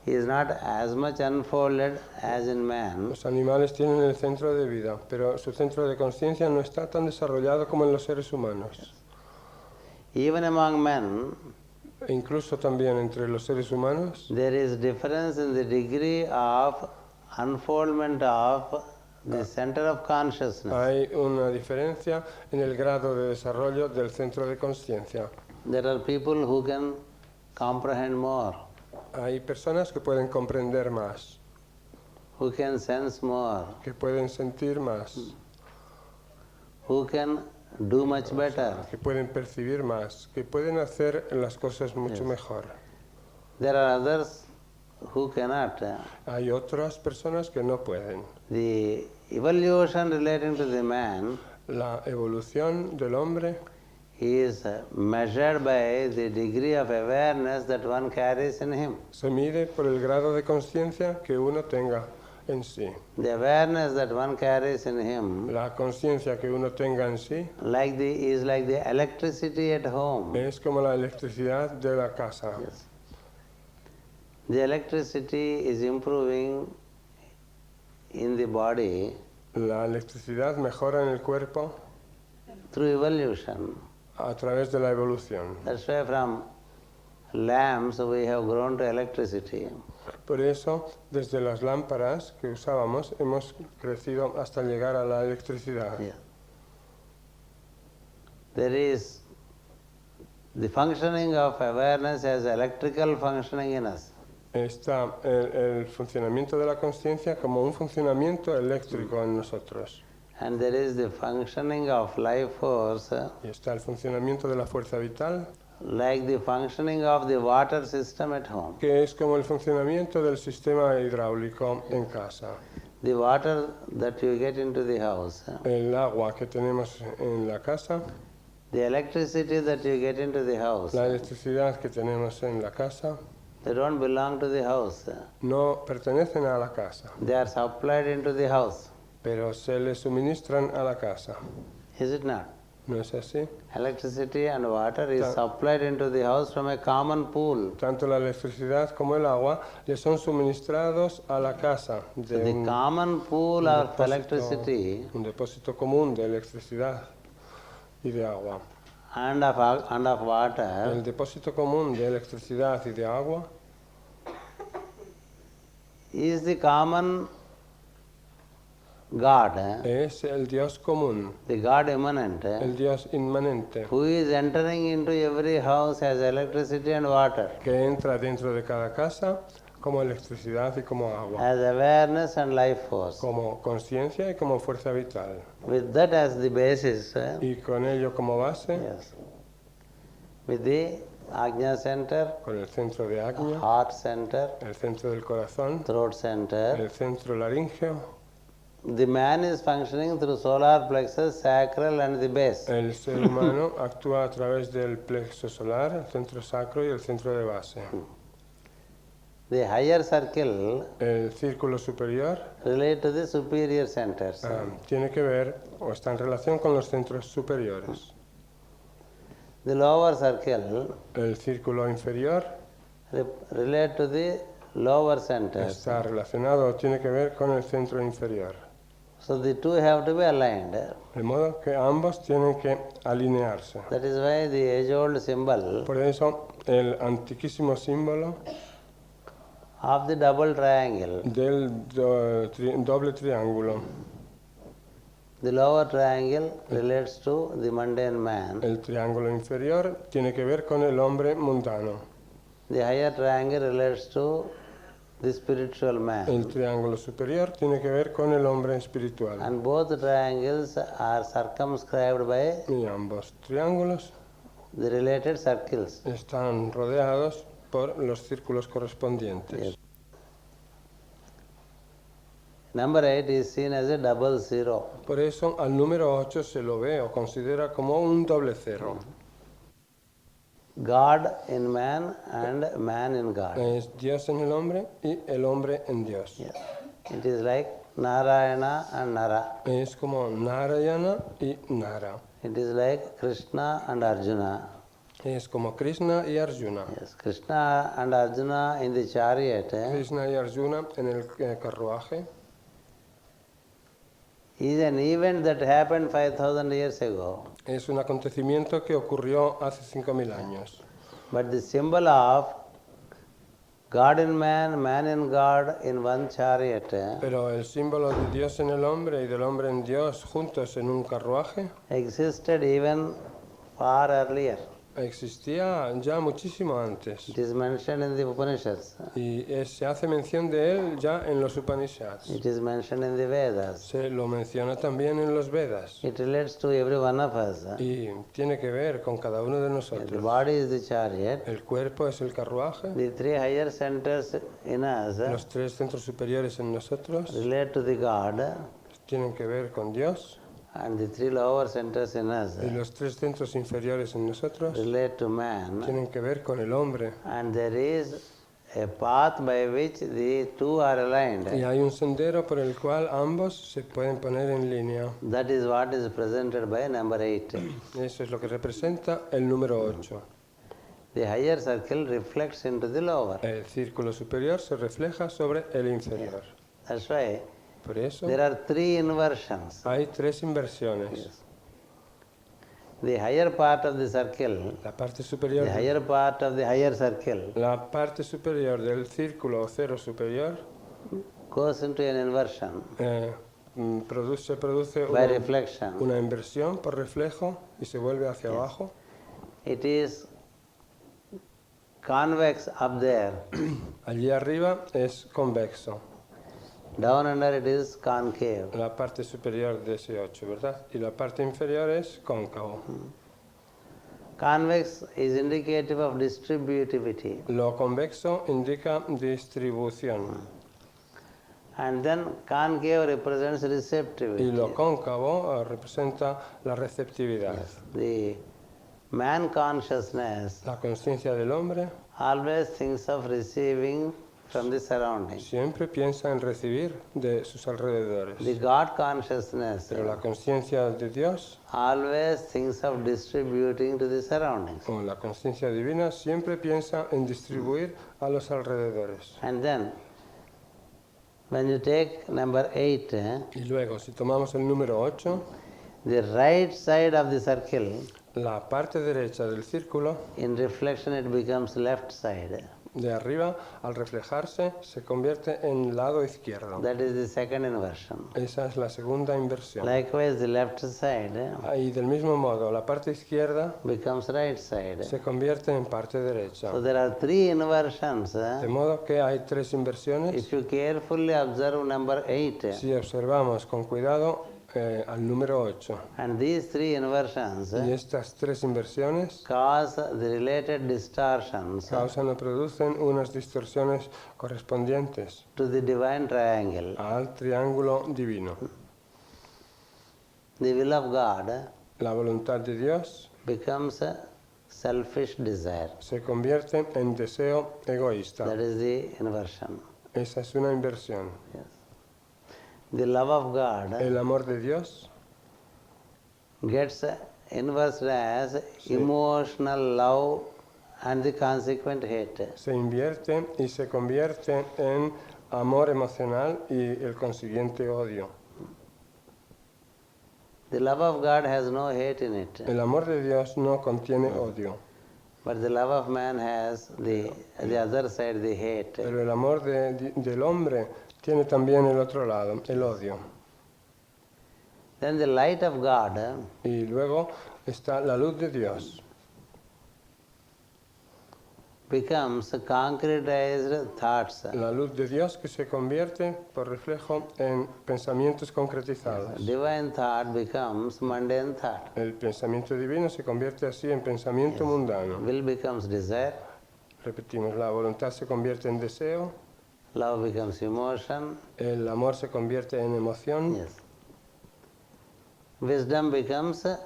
is not as much unfolded as in man. Los animales tienen el centro de vida, pero su centro de conciencia no está tan desarrollado como en los seres humanos. Even among men, E incluso también entre los seres humanos there is difference in the degree of unfoldment of the center of consciousness. hay una diferencia en el grado de desarrollo del centro de conciencia. There are people who can comprehend more, Hay personas que pueden comprender más, who can sense more, que pueden sentir más, who can do much better. que pueden percibir más, que pueden hacer las cosas mucho mejor. There are others who cannot. Hay otras personas que no pueden. The evolution relating to the man La evolución del hombre is measured by the degree of awareness that one carries in him. se mide por el grado de conciencia que uno tenga en sí. The awareness that one carries in him La conciencia que uno tenga en sí is like the electricity at home. es como la electricidad de la casa. Yes. The electricity is improving in the body La electricidad mejora en el cuerpo through evolution. a través de la evolución. That's why from lamps we have grown to electricity. Por eso, desde las lámparas que usábamos, hemos crecido hasta llegar a la electricidad. Yeah. There is the functioning of awareness as electrical functioning in us. Está el funcionamiento de la conciencia como un funcionamiento eléctrico en nosotros. And there is the functioning of life force Y está el funcionamiento de la fuerza vital, like the functioning of the water system at home. que es como el funcionamiento del sistema hidráulico en casa. The water that you get into the house, El agua que tenemos en la casa, the electricity that you get into the house, la electricidad que tenemos en la casa, they don't belong to the house. no pertenecen a la casa, They are supplied into the house. pero se le suministran a la casa. Is it not? ¿No es así? Electricity and water is supplied into the house from a common pool. Tanto la electricidad como el agua le son suministrados a la casa de The common pool of electricity un depósito común de electricidad y de agua. and of water El depósito común de electricidad y de agua is the common God, es el Dios común, the God immanent, el Dios inmanente, who is entering into every house as electricity and water, que entra dentro de cada casa como electricidad y como agua, as awareness and life force. como conciencia y como fuerza vital. With that as the basis, Y con ello como base, yes, with the Ajna center, con el centro de ajna, heart center, el centro del corazón, throat center, el centro laríngeo, the man is functioning through solar plexus, sacral and the base. el ser humano actúa a través del plexo solar, el centro sacro y el centro de base. The higher circle El círculo superior relate to the superior centers. tiene que ver o está en relación con los centros superiores. The lower circle El círculo inferior relate to the lower centers. está relacionado o tiene que ver con el centro inferior. So the two have to be aligned. De modo que ambos tienen que alinearse. That is why the age-old symbol Por eso el antiquísimo símbolo of the double triangle. del doble triángulo. The lower triangle relates to the mundane man. El triángulo inferior tiene que ver con el hombre mundano. The higher triangle relates to the spiritual man. El triángulo superior tiene que ver con el hombre espiritual. And both triangles are circumscribed by Y ambos triángulos the related circles. están rodeados por los círculos correspondientes. Yes. Number 8 is seen as a double zero. Por eso al número 8 se lo ve o considera como un doble cero. God in man and man in God. Es Dios en el hombre y el hombre en Dios. Yes. It is like Narayana and Nara. Es como Narayana y Nara. It is like Krishna and Arjuna. Es como Krishna y Arjuna. Yes, Krishna and Arjuna in the chariot Krishna y Arjuna en el carruaje is an event that happened 5,000 years ago. es un acontecimiento que ocurrió hace 5.000 años. But the symbol of God in man, man in God in one chariot Pero el símbolo de Dios en el hombre y del hombre en Dios juntos en un carruaje existed even far earlier. existía ya muchísimo antes. It is mentioned in the Upanishads. Y se hace mención de él ya en los Upanishads. It is mentioned in the Vedas. Se lo menciona también en los Vedas. It relates to every one of us. Y tiene que ver con cada uno de The nosotros. body is the chariot. El cuerpo es el carruaje. The three higher centers in us Los tres centros superiores en nosotros relate to the God, tienen que ver con Dios. and the three lower centers in us Y los tres centros inferiores en nosotros relate to man. tienen que ver con el hombre. And there is a path by which the two are aligned. Y hay un sendero por el cual ambos se pueden poner en línea. That is what is presented by number 8. Eso es lo que representa el número 8. The higher circle reflects into the lower. El círculo superior se refleja sobre el inferior. That's why Por eso there are three inversions. hay tres inversiones. The higher part of the circle, La parte superior, the higher part of the higher circle la parte superior del círculo o cero superior goes into an inversion se produce by reflection. una inversión por reflejo y se vuelve hacia abajo. It is convex up there. Allí arriba es convexo, Down under it is concave. la parte superior de ese 8, ¿verdad? Y la parte inferior es cóncavo. Convex is indicative of distributivity. Lo convexo indica distribución And then concave represents y receptivity. lo cóncavo representa la receptividad. The man consciousness La conciencia del hombre always thinks of receiving from the surroundings. siempre piensa en recibir de sus alrededores. The God consciousness Pero la conciencia de Dios always thinks of distributing to the surroundings. o la conciencia divina siempre piensa en distribuir a los alrededores. And then, when you take number 8, Y luego, si tomamos el número 8, the right side of the circle, la parte derecha del círculo, in reflection it becomes left side. de arriba, al reflejarse, se convierte en lado izquierdo. That is the second inversion. Esa es la segunda inversión. Likewise, the left side Y del mismo modo, la parte izquierda becomes right side. se convierte en parte derecha. So there are three inversions. De modo que hay tres inversiones. If you carefully observe number 8, Si observamos con cuidado al número 8 and these three inversions y estas tres inversiones cause the related distortions causan o producen unas distorsiones correspondientes to the divine triangle. al triángulo divino. The will of God La voluntad de Dios becomes a selfish desire. se convierte en deseo egoísta. That is the inversion. Esa es una inversión. Yes. The love of God El amor de Dios gets inversed as emotional love and the consequent hate. se invierte y se convierte en amor emocional y el consiguiente odio. The love of God has no hate in it, El amor de Dios no contiene odio, but the love of man has the other side, the hate. pero el amor del hombre tiene también el otro lado, el odio. Then the light of God Y luego está la luz de Dios. becomes concretized thoughts. La luz de Dios que se convierte por reflejo en pensamientos concretizados. Divine thought becomes mundane thought. El pensamiento divino se convierte así en pensamiento mundano. Will becomes desire. Repetimos, la voluntad se convierte en deseo, Love becomes emotion. el amor se convierte en emoción, Yes. Wisdom becomes a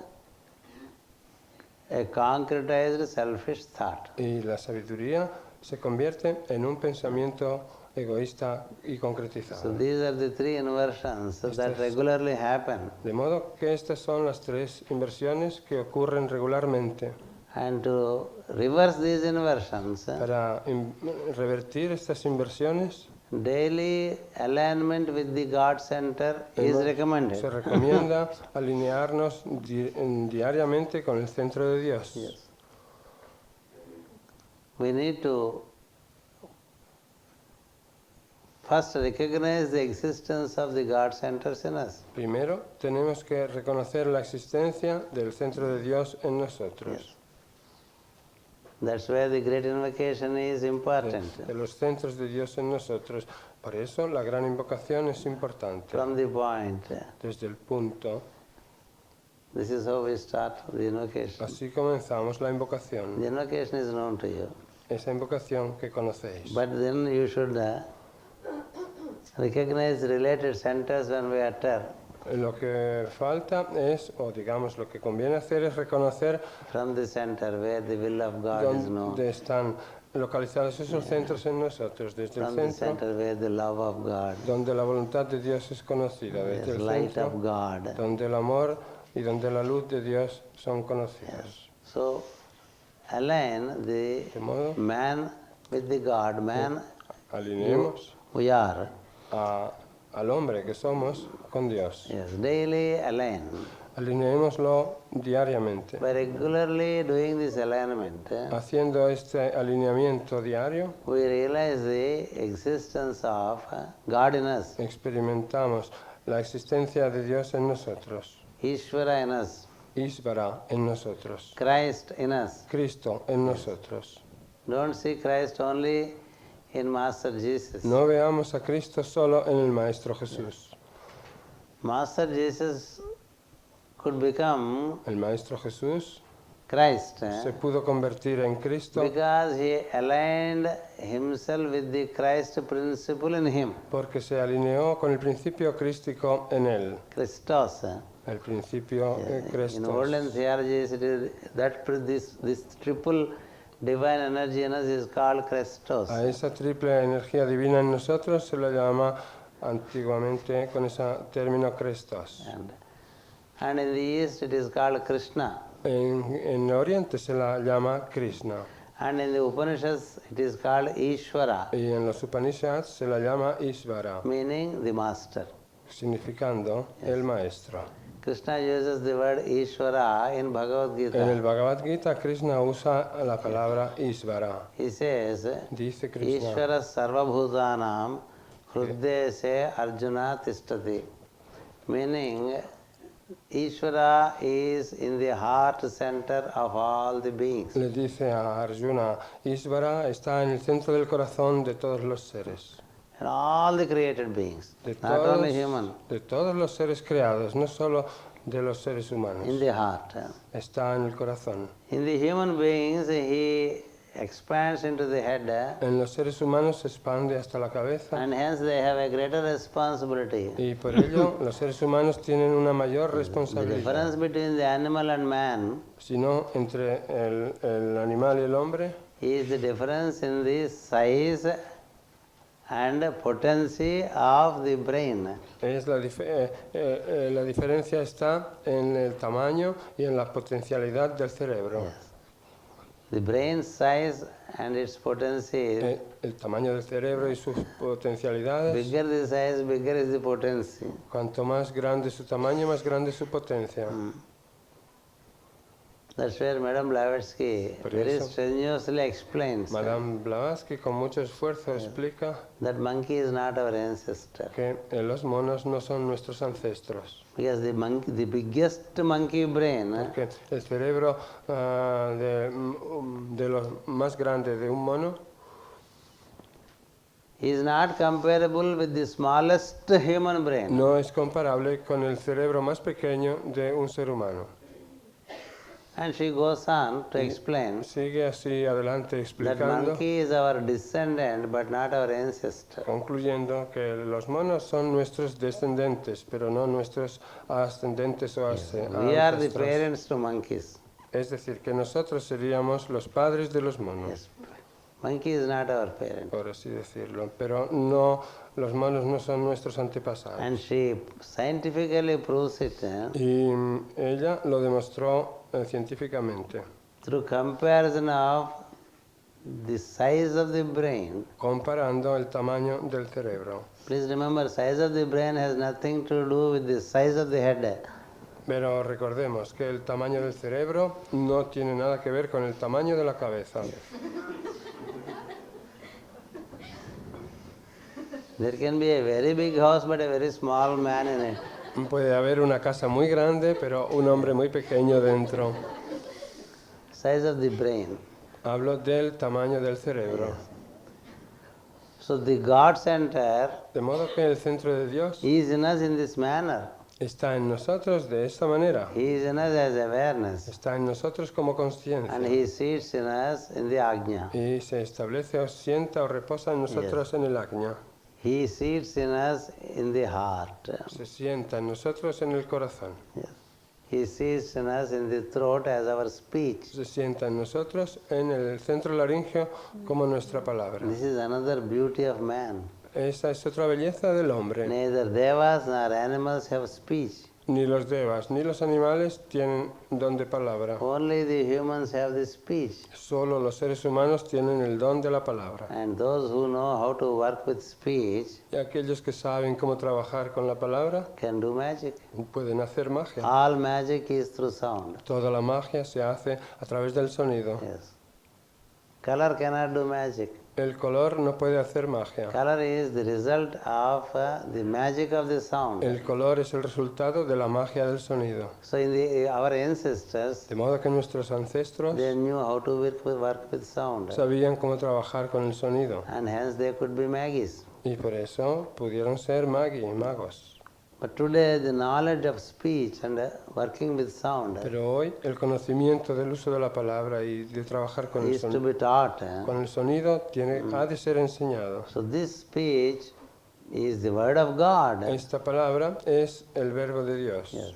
concretized selfish thought. y la sabiduría se convierte en un pensamiento egoísta y So concretizado. these are the three inversions that regularly happen. De modo que estas son las tres inversiones que ocurren regularmente. And to reverse these inversions, Para revertir estas inversiones, daily alignment with the God center is recommended. se recomienda alinearnos diariamente con el centro de Dios. Yes. We need to first recognize the existence of the God centers in us. Primero, tenemos que reconocer la existencia del centro de Dios en nosotros. That's why the great invocation is important. De los centros de Dios en nosotros. Por eso la gran invocación es importante. From the point, Desde el punto, this is how we start the invocation. así comenzamos la invocación. The invocation is known to you. Esa invocación que conocéis. But then you should recognize related centers when we utter. Lo que falta es, o digamos lo que conviene hacer es reconocer From the center where the will of God is known. dónde están localizados esos centros en nosotros. Desde el From the centro, center where the love of God, donde la voluntad de Dios es conocida. Desde the el light of centro, God. donde el amor y donde la luz de Dios son conocidos. So align the De modo, man with the God, man alineemos we are. al hombre que somos con Dios. Yes, daily align. Alineémoslo diariamente. By regularly doing this alignment, Haciendo este alineamiento diario, we realize the existence of God in us, experimentamos la existencia de Dios en nosotros, Ishvara in us, Ísvara en nosotros, Christ in us. Cristo en nosotros. Don't see Christ only in Master Jesus. No veamos a Cristo solo en el Maestro Jesús. Master Jesus could become El Maestro Jesús Christ se pudo convertir en Cristo because he aligned himself with the Christ principle in him. porque se alineó con el principio crístico en él. Christos. El principio In Christos. olden theologies, it is this triple divine energy in us is called Christos. A esa triple energía divina en nosotros se la llama antiguamente con ese término Christos. And in the East it is called Krishna. En Oriente se la llama Krishna. And in the Upanishads it is called Ishvara, Y en los Upanishads se la llama Ishvara, meaning the master. significando el maestro. Krishna uses the word Ishvara in Bhagavad En el Gita. Bhagavad Gita, Krishna usa la palabra Ishvara. He says, Dice Krishna, Ishvara sarvabhutanam hridye se Arjuna tishtati. Meaning, Ishvara is in the heart center of all the beings. le dice a Arjuna, Ishvara está en el centro del corazón de todos los seres. And all the created beings, not only human, De todos los seres creados, no solo de los seres in humanos. the heart. Está en el corazón. In the human beings, he expands into the head, En los seres humanos se expande hasta la cabeza and hence they have a greater responsibility. y por ello los seres humanos tienen una mayor The responsabilidad. difference between the animal and man Sino entre el animal y el hombre is the difference in the size and potency of the brain. es la diferencia está en el tamaño y en la potencialidad del cerebro. The brain size and its potency, El tamaño del cerebro y sus potencialidades, bigger the size, bigger is the potency. cuanto más grande su tamaño, más grande su potencia. That's where Madame Blavatsky Por very eso- strenuously explains Madame Blavatsky con mucho esfuerzo explica that monkey is not our ancestor. que los monos no son nuestros ancestros, Because the biggest monkey brain porque el cerebro de lo más grande de un mono is not comparable with the smallest human brain. no es comparable con el cerebro más pequeño de un ser humano. And she goes on to explain Sigue así adelante that explicando, monkey is our descendant but not our ancestor. concluyendo que los monos son nuestros descendientes, pero no nuestros ascendentes o We are the ancestros. parents to monkeys. Es decir, que nosotros seríamos los padres de los monos, Yes. Monkey is not our parent. por así decirlo, pero no, los monos no son nuestros antepasados. And she scientifically proves it Y ella lo demostró científicamente, through comparison of the size of the brain. comparando el tamaño del cerebro. Please remember, size of the brain has nothing to do with the size of the head. Pero recordemos que el tamaño del cerebro no tiene nada que ver con el tamaño de la cabeza. There can be a very big house but a very small man in it. Puede haber una casa muy grande, pero un hombre muy pequeño dentro. Size of the brain. Hablo del tamaño del cerebro. So the God center De modo que el centro de Dios is in us in this manner. está en nosotros de esta manera. He is in us as awareness. Está en nosotros como And consciencia. he sits in us in the ajna. Y se establece o sienta o reposa en nosotros en el ajna. He sits in us in the heart. Se sienta en nosotros en el corazón. Yes. He sits in us in the throat as our speech. Se sienta en nosotros en el centro laríngeo como nuestra palabra. This is another beauty of man. Esa es otra belleza del hombre. Neither devas nor animals have speech. Ni los devas ni los animales tienen don de palabra. Only the humans have the speech. Solo los seres humanos tienen el don de la palabra. And those who know how to work with speech Y aquellos que saben cómo trabajar con la palabra can do magic. pueden hacer magia. All magic is through sound. Toda la magia se hace a través del sonido. Yes. Color cannot do magic. El color no puede hacer magia. Color is the result of the magic of the sound. El color es el resultado de la magia del sonido. So in our ancestors, De modo que nuestros ancestros they knew how to work with sound. sabían cómo trabajar con el sonido. And hence they could be magis. Y por eso pudieron ser magos. But today the knowledge of speech and working with sound Pero hoy el conocimiento del uso de la palabra y de trabajar con is to be taught. con el sonido ha de ser enseñado. So this speech is the word of God. Esta palabra es el verbo de Dios. Yes.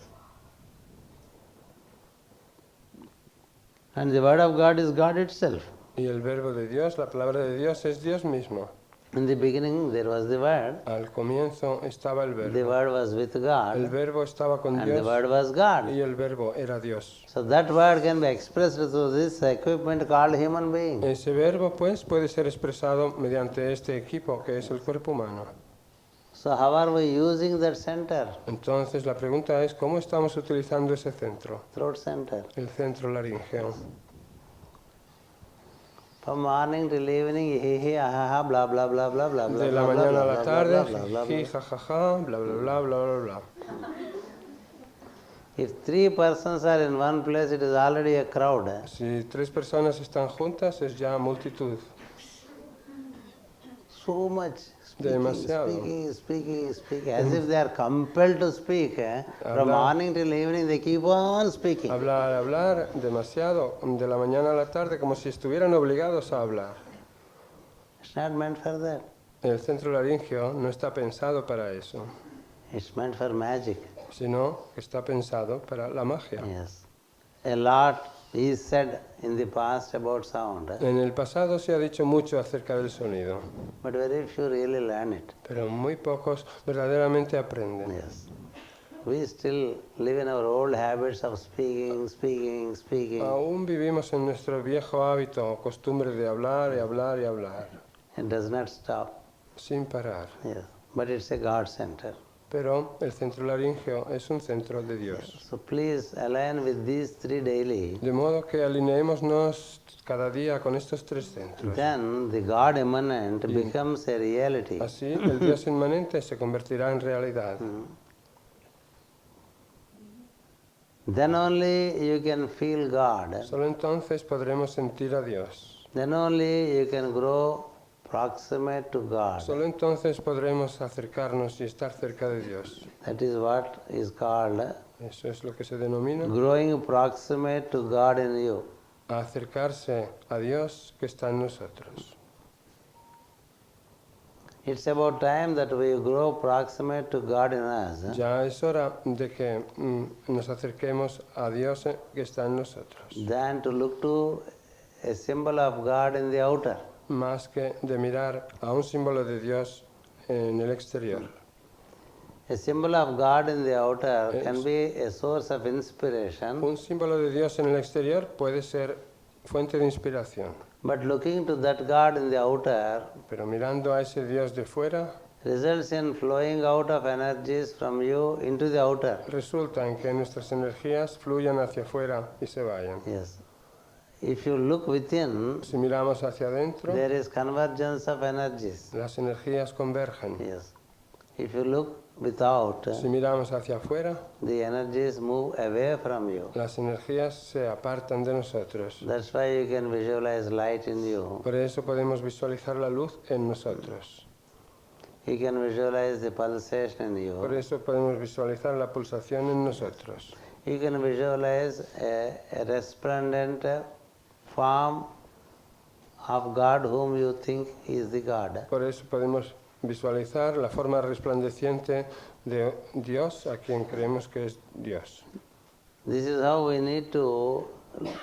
And the word of God is God itself. Y el verbo de Dios, la palabra de Dios es Dios mismo. In the beginning there was the word. Al comienzo estaba el The verbo. word was with El God. verbo estaba con And the Dios word was God. y el verbo era Dios. So that word can be expressed through this equipment called human being. Ese verbo pues puede ser expresado mediante este equipo que es el cuerpo humano. So how are we using that center? Entonces la pregunta es ¿cómo estamos utilizando ese centro? Throat center. El centro laríngeo. From morning till evening, he, ha, ha, blah, blah, blah, blah, blah, blah, De la blah, mañana a blah, la blah, tarde, blah, blah, blah, jiji, blah. jajaja, bla bla bla bla bla bla. If three persons are in one place, it is already a crowd. Si tres personas están juntas es ya multitud. So much Demasiado. speaking, as if they are compelled to speak. From Hablar. morning till evening, they keep on speaking. Hablar demasiado, de la mañana a la tarde, como si estuvieran obligados a hablar. It's not meant for that. El centro laríngeo no está pensado para eso, It's meant for magic. sino que está pensado para la magia. Yes. A lot is said in the past about sound, En el pasado se ha dicho mucho acerca del sonido, but very few really learn it. pero muy pocos verdaderamente aprenden. Yes. We still live in our old habits of speaking. Aún vivimos en nuestro viejo hábito o costumbre de hablar y hablar y hablar, It does not stop. sin parar. Yes. But it's a God center. pero el centro laríngeo es un centro de Dios. So please align with these three daily. De modo que alineémonos cada día con estos tres centros. Then the God immanent becomes a reality. Así el Dios inmanente se convertirá en realidad. Then only you can feel God. Solo entonces podremos sentir a Dios. Then only you can grow proximate to God. Solo entonces podremos acercarnos y estar cerca de Dios. That is what is called Eso es lo que se denomina growing proximate to God in you. acercarse a Dios que está en nosotros. It's about time that we grow proximate to God in us. Ya es hora de que nos acerquemos a Dios que está en nosotros. Than to look to a symbol of God in the outer. Más que de mirar a un símbolo de Dios en el exterior. A symbol of God in the outer can be a source of inspiration, Un símbolo de Dios en el exterior puede ser fuente de inspiración, but looking to that God in the outer pero mirando a ese Dios de fuera results in flowing out of energies from you into the outer. resulta en que nuestras energías fluyan hacia afuera y se vayan. Yes. If you look within, Si miramos hacia adentro, there is convergence of energies. las energías convergen. Yes. If you look without, Si miramos hacia afuera, the energies move away from you. las energías se apartan de nosotros. That's why you can visualize light in you. Por eso podemos visualizar la luz en nosotros. You can visualize the pulsation in Por you. eso podemos visualizar la pulsación en nosotros. You can visualize a resplendent form of God whom you think is the God. Por eso podemos visualizar la forma resplandeciente de Dios, a quien creemos que es Dios. This is how we need to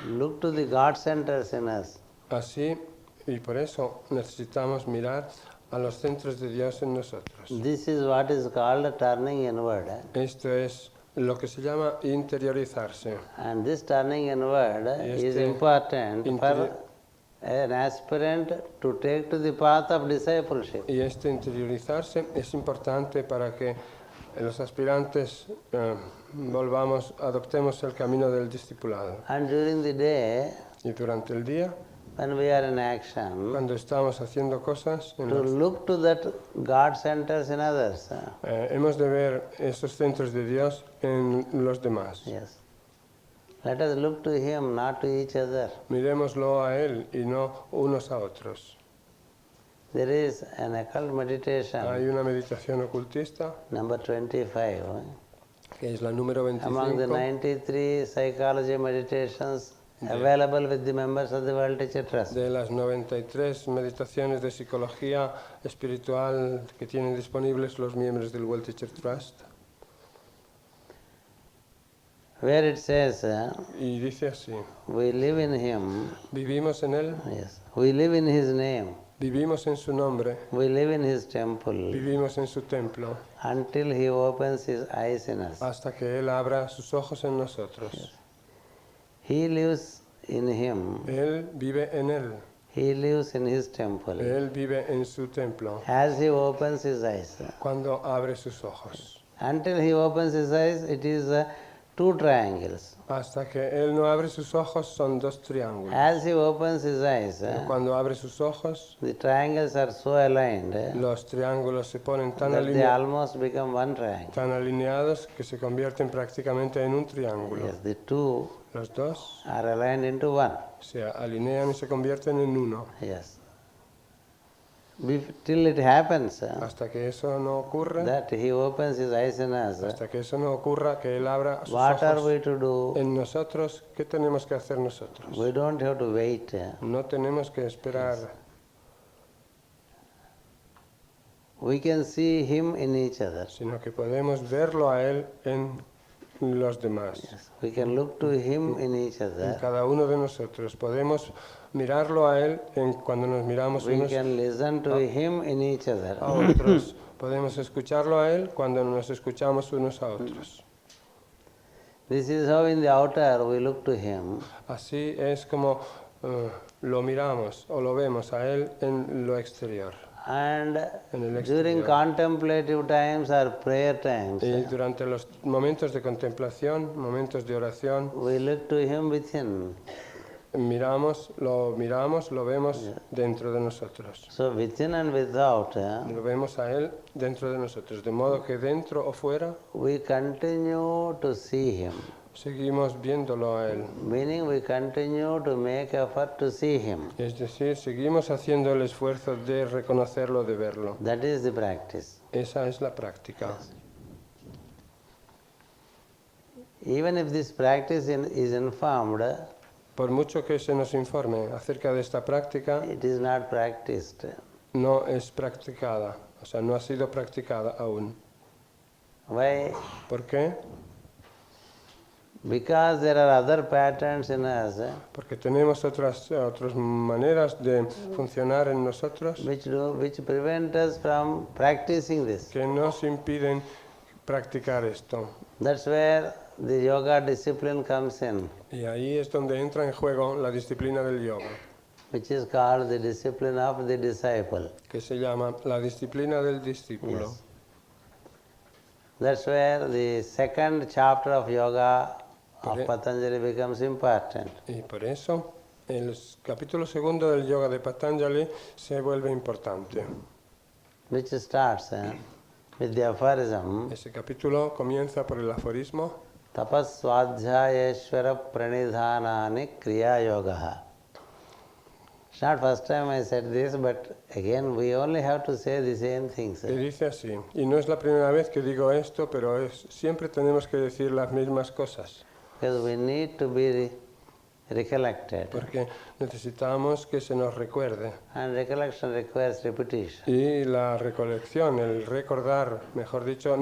look to the God centers in us. Así, y por eso necesitamos mirar a los centros de Dios en nosotros. This is what is called turning inward. Esto es lo que se llama interiorizarse. And this turning inward Y is este important for interior- an aspirant to take to the path of discipleship. Y este interiorizarse es importante para que los aspirantes adoptemos el camino del discipulado. And during the day, Y durante el día, when we are in action, cuando estamos haciendo cosas, to look to that God centers in others. hemos de ver esos centros de Dios en los demás. Yes. Let us look to Him, not to each other. Miremoslo a Él y no unos a otros. There is an occult meditation, Hay una meditación ocultista, number 25. que es la número Among the 25, 93 psychology meditations available with the members of the World Teacher Trust. de las 93 meditaciones de psicología espiritual que tienen disponibles los miembros del World Teacher Trust. Where it says, Y dice así, we live in Him, vivimos en Él, yes. We live in His name, vivimos en su nombre, we live in His temple, vivimos en su templo, until He opens His eyes in us. hasta que Él abra sus ojos en nosotros. He lives in Him, Él vive en Él, He lives in His temple. Él vive en su templo, As He opens His eyes. cuando abre sus ojos. Until He opens His eyes, it is two triangles. Hasta que Él no abre sus ojos son dos triángulos. As He opens His eyes, Pero cuando abre sus ojos, the triangles are so aligned los triángulos se ponen tan, that they almost become one triangle. tan alineados que se convierten prácticamente en un triángulo. Yes, the two Los dos are aligned into one. se alinean y se convierten en uno. Yes. Till it happens, Hasta que eso no ocurra, that He opens His eyes in us, hasta que eso no ocurra, que Él abra sus what are ojos we to do? en nosotros, ¿qué tenemos que hacer nosotros? We don't have to wait. No tenemos que esperar. We can see Him in each other. Sino que podemos verlo a Él en los demás, Yes. We can look to Him in each en other. cada uno de nosotros. Podemos mirarlo a Él cuando nos miramos We unos can listen to Him in each other. a otros. Podemos escucharlo a Él cuando nos escuchamos unos a otros. This is how in the outer we look to Him. Así es como lo miramos o lo vemos a Él en lo exterior. And en el during exterior. contemplative times or prayer times, Y durante los momentos de contemplación, momentos de oración, we look to Him within. miramos, lo vemos dentro de nosotros. So within and without, Lo vemos a Él dentro de nosotros. De modo que dentro o fuera, we continue to see Him. seguimos viéndolo a Él. Meaning we continue to make effort to see Him. Es decir, seguimos haciendo el esfuerzo de reconocerlo, de verlo. That is the practice. Esa es la práctica. Even if this practice is informed, Por mucho que se nos informe acerca de esta práctica, it is not practiced. no es practicada, o sea, no ha sido practicada aún. Why? ¿Por qué? Because there are other patterns in us Porque tenemos otras maneras de funcionar en nosotros which prevent us from practicing this. que nos impiden practicar esto. That's where the yoga discipline comes in, Y ahí es donde entra en juego la disciplina del yoga, which is called the discipline of the disciple. que se llama la disciplina del discípulo. Yes. That's where the second chapter of yoga of Patanjali becomes important. Y por eso el capítulo segundo del yoga de Patanjali se vuelve importante. Which starts with the aphorism Ese capítulo comienza por el aforismo: tapas swadhyayeshwara pranidhanani kriya yogaha. It's not first time I said this, but again we only have to say the same things. que dice así. Y no es la primera vez que digo esto, pero siempre tenemos que decir las mismas cosas. Because we need to be recollected. Porque necesitamos que se nos recuerde. And recollection requires repetition. Y la recolección, el recordar, mejor dicho,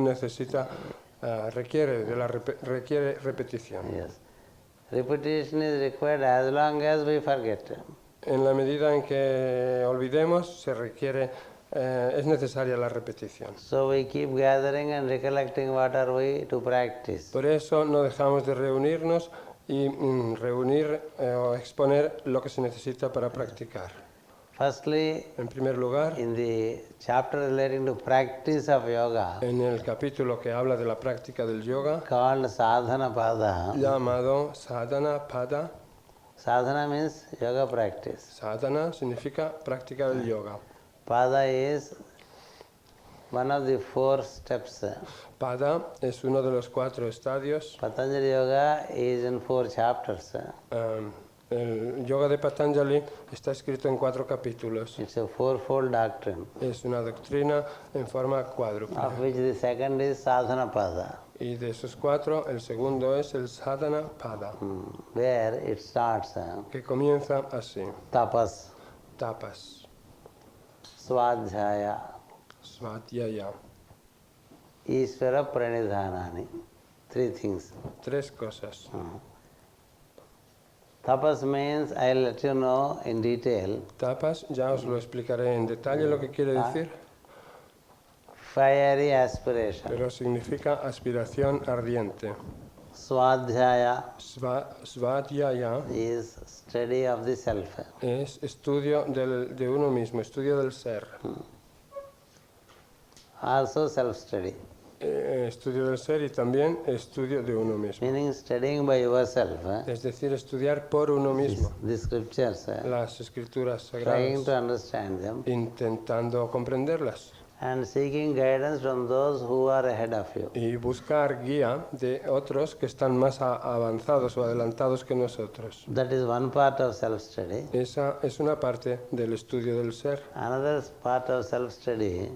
requiere repetición. Yes. Repetition is required as long as we forget. En la medida en que olvidemos, es necesaria la repetición. So we keep gathering and recollecting what are we to practice. Por eso no dejamos de reunirnos y reunir o exponer lo que se necesita para practicar. Firstly, En primer lugar, in the chapter relating to practice of yoga, en el capítulo que habla de la práctica del yoga, called sadhana pada. llamado sadhana pada. Sadhana means yoga practice. Sadhana significa práctica del yoga. Pada is one of the 4 steps. Pada es uno de los 4 estadios. Patanjali Yoga is in 4 chapters. El yoga de Patanjali está escrito en 4 capítulos. It's a 4-fold doctrine, Es una doctrina en forma cuádruple. of which the second is sadhana pada, Y de esos 4, el segundo es el sadhana pada, where it starts que comienza así. tapas, Tapas, swadhyaya, svadhyaya. Ishvara pranidhanani. 3 things. 3 cosas. Tapas means, I'll let you know in detail, Tapas, ya os lo explicaré en detalle lo que quiere decir, fiery aspiration. pero significa aspiración ardiente. Swadhyaya Svadhyaya is study of the self. es estudio de uno mismo, estudio del ser. Also self-study, Estudio del ser y también estudio de uno mismo. meaning studying by yourself. Es decir, estudiar por uno mismo The scriptures, las escrituras trying sagradas, to understand them intentando comprenderlas and seeking guidance from those who are ahead of you. y buscar guía de otros que están más avanzados o adelantados que nosotros. That is one part of self-study. Esa es una parte del estudio del ser, Another part of self-study,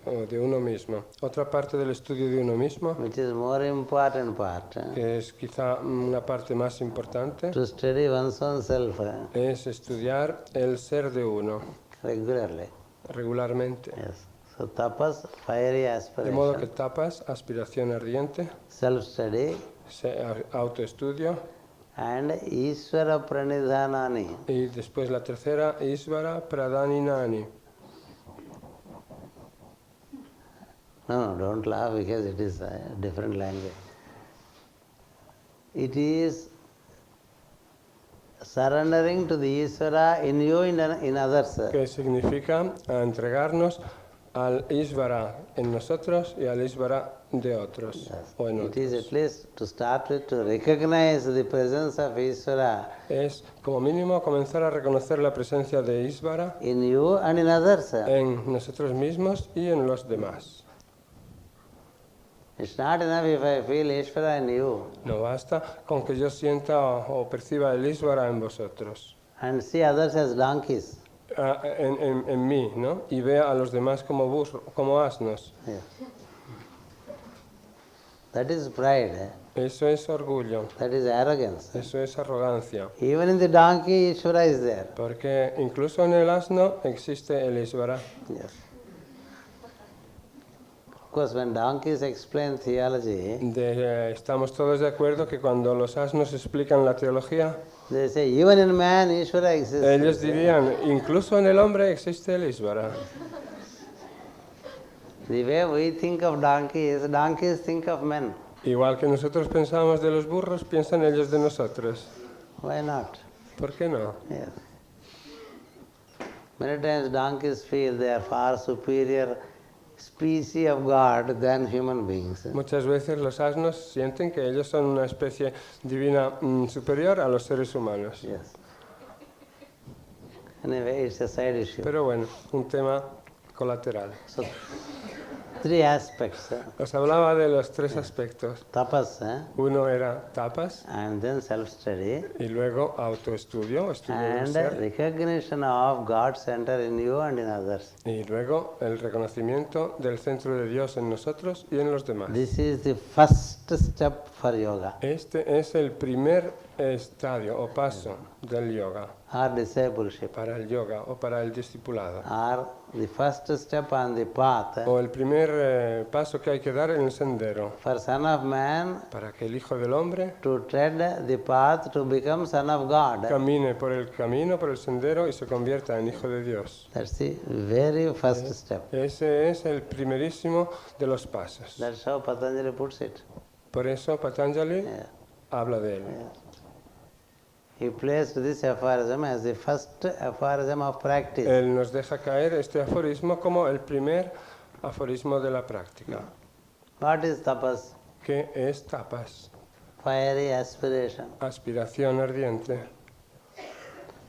o de uno mismo. Otra parte del estudio de uno mismo, which is more important part, que es quizá una parte más importante, to study one's own self es estudiar el ser de uno regularly. regularmente. Yes. So tapas, fiery De modo que aspiration, tapas, aspiración ardiente, self-study, autoestudio, and Ishvara pranidhanani. y después la tercera, Isvara Pradhaninani. No, don't laugh because it is a different language. It is surrendering to the Ishvara in you and in others. que significa entregarnos al Ishvara en nosotros y al Ishvara de otros o en It is otros. at least to start with to recognize the presence of Ishvara Es como mínimo comenzar a reconocer la presencia de Ishvara in you and in others. en nosotros mismos y en los demás. It's not enough if I feel Ishvara in you No basta con que yo sienta o perciba el Ishvara en vosotros, and see others as donkeys. en mí, ¿no? Y vea a los demás como como asnos. Yes. That is pride. Eso es orgullo, That is arrogance. eso es arrogancia. Even in the donkey, Ishvara is there. Porque incluso en el asno existe el Ishvara. Yes. Of course, when donkeys explain theology, Estamos todos de acuerdo que cuando los asnos explican la teología, they say even in man, Ishvara exists. ellos dirían, incluso en el hombre existe el Ishvara. The way we think of donkeys think of men. Igual que nosotros pensamos de los burros, piensan ellos de nosotros. Why not? ¿Por qué no? Yes. Many times donkeys feel they are far superior species of God than human beings. Muchas veces los asnos sienten que ellos son una especie divina superior a los seres humanos. Yes. Anyway, it's a side issue. Pero bueno, un tema colateral. So, three aspects. Os hablaba de los tres aspectos. Tapas, Uno era tapas and then self-study, y luego autoestudio, estudio del and ser. recognition of God's center in you and in others. Y luego el reconocimiento del centro de Dios en nosotros y en los demás. This is the first step for yoga, Este es el primer estadio o paso del yoga, or discipleship, para el yoga o para el discipulado. or the first step on the path O el primer paso que hay que dar en el sendero for Son of Man para que el Hijo del Hombre to tread the path to become Son of God. camine por el camino, por el sendero y se convierta en Hijo de Dios. That's the very first step. Ese es el primerísimo de los pasos. That's how Patanjali puts it. Por eso Patanjali Yeah. habla de él. He placed this aphorism as the first aphorism of practice. Él nos deja caer este aforismo como el primer aforismo de la práctica. What is tapas? ¿Qué es tapas? Fiery aspiration. Aspiración ardiente.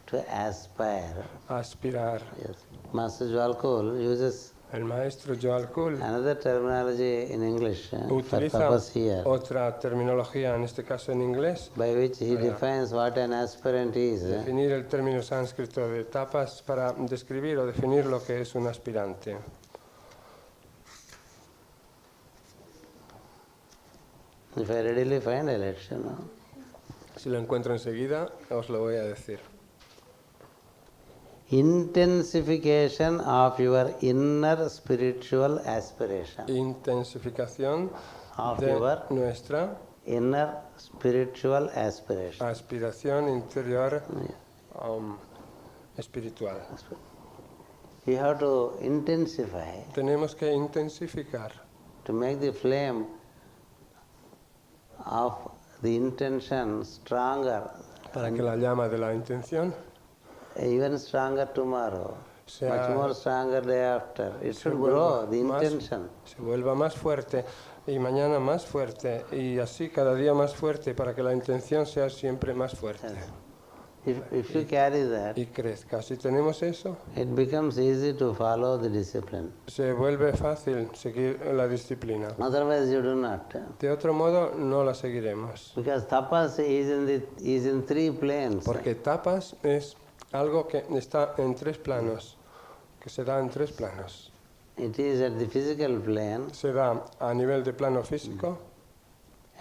To aspire. Aspirar. Yes. Master Jwalkul uses El maestro Joel Kuhl another terminology in English for utiliza tapas here, otra terminología, en este caso en inglés, by which he defines what an aspirant is. definir el término sánscrito de tapas para describir o definir lo que es un aspirante. If I readily find, I'll let you know. Si lo encuentro enseguida, os lo voy a decir. Intensification of your inner spiritual aspiration. Intensificación Of de your nuestra inner spiritual aspiration. aspiración interior espiritual. You have to intensify Tenemos que intensificar to make the flame of the intention stronger, para que la llama de la intención even stronger tomorrow, sea- much more stronger day after. It se should vuelva grow, the más- intention. se vuelva más fuerte y mañana más fuerte y así cada día más fuerte para que la intención sea siempre más fuerte If you carry that, y crezca. Si tenemos eso, it becomes easy to follow the discipline. se vuelve fácil seguir la disciplina. Otherwise you do not. De otro modo, no la seguiremos. Because tapas is in three planes. Porque tapas es algo que está en tres planos, que se da en tres planos. It is at the physical plane, Se da a nivel de plano físico,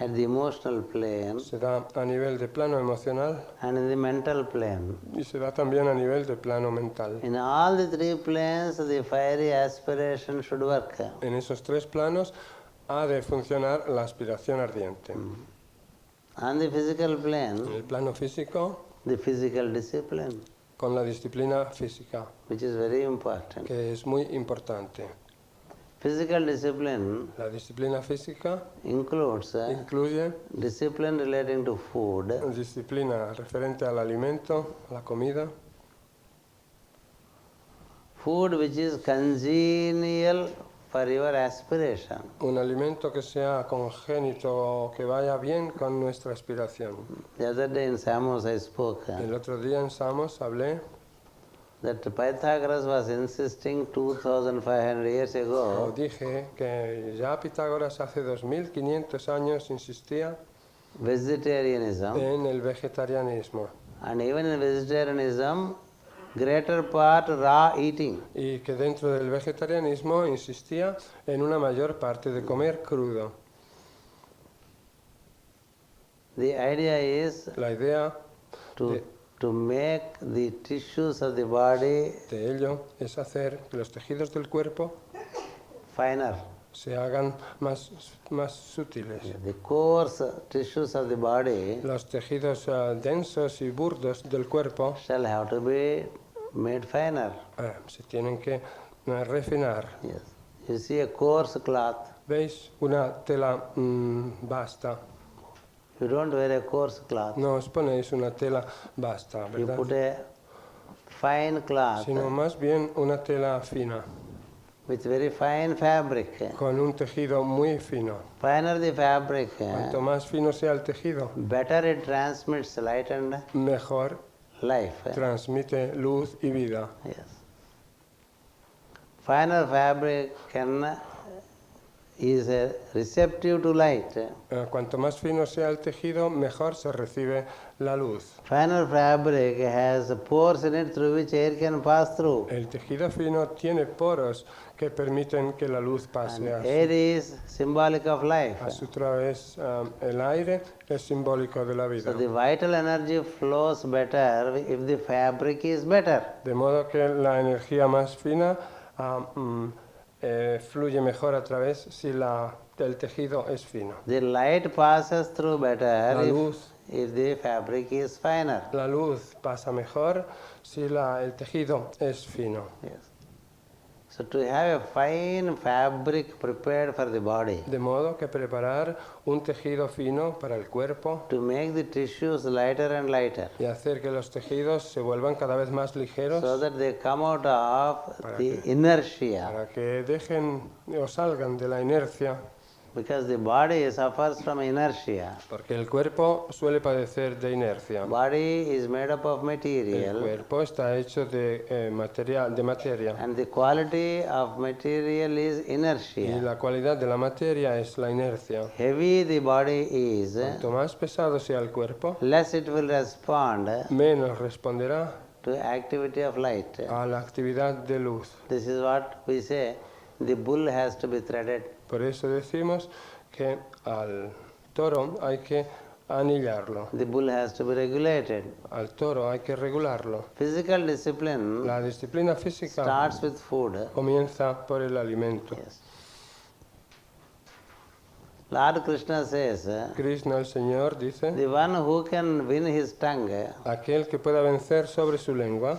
at the emotional plane, se da a nivel de plano emocional and in the mental plane. y se da también a nivel de plano mental. In all the three planes, the fiery aspiration should work. En esos tres planos ha de funcionar la aspiración ardiente. On the physical plane, En el plano físico, the physical discipline, con la disciplina física, which is very important. que es muy importante. Physical discipline La disciplina física includes incluye discipline relating to food, disciplina referente al alimento, a la comida, food which is congenial for your aspiration. un alimento que sea congénito, que vaya bien con nuestra aspiración. The other day in Samos I spoke El otro día en Samos hablé that Pythagoras was insisting 2500 years ago dije que ya Pitágoras hace 2500 años insistía vegetarianism, en el vegetarianismo and even in vegetarianism greater part raw eating. y que dentro del vegetarianismo insistía en una mayor parte de comer crudo. The idea is La idea to make the tissues of the body de ello es hacer que los tejidos del cuerpo finer. se hagan más sutiles. The coarse tissues of the body Los tejidos densos y burdos del cuerpo shall have to be made finer. se tienen que refinar. Yes. You see a coarse cloth, ¿Veis? Una tela basta. you don't wear a coarse cloth. No os ponéis una tela basta, You ¿verdad? put a fine cloth Sino más bien una tela fina, with very fine fabric. con un tejido muy fino. Finer the fabric, Cuanto más fino sea el tejido, better it transmits light and mejor life. transmite luz y vida. Yes. Finer fabric is receptive to light. Cuanto más fino sea el tejido, mejor se recibe la luz. Finer fabric has pores in it through which air can pass through. El tejido fino tiene poros que permiten que la luz pase And air is symbolic of life. a su través. El aire es simbólico de la vida. So the vital energy flows better if the fabric is better. De modo que la energía más fina fluye mejor a través si el tejido es fino. The light passes through better La luz. if the fabric is finer. La luz pasa mejor si el tejido es fino. Yes. So to have a fine fabric prepared for the body, De modo que preparar un tejido fino para el cuerpo to make the tissues lighter and lighter, y hacer que los tejidos se vuelvan cada vez más ligeros so that they come out of Para the que- inertia, para que dejen o salgan de la inercia, because the body suffers from inertia. porque el cuerpo suele padecer de inercia. Body is made up of El material, cuerpo está hecho de materia and the quality of material is y inertia. la cualidad de la materia es la inercia. Heavy the body is, Cuanto más pesado sea el cuerpo, less it will respond menos responderá to activity of light. a la actividad de luz. This is what we say, the bull has to be threaded. Por eso decimos que al toro hay que anillarlo, The bull has to be regulated. al toro hay que regularlo. Physical discipline La disciplina física starts with food. comienza por el alimento. Yes. Lord Krishna says, Krishna, el Señor, dice, the one who can win his tongue aquel que pueda vencer sobre su lengua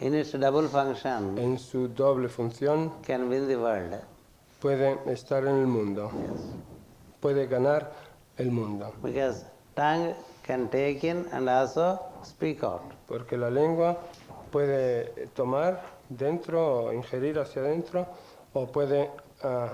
in its double function en su doble función can win the world. puede estar en el mundo, puede ganar el mundo, Because tongue can take in and also speak out. porque la lengua puede tomar dentro o ingerir hacia adentro o puede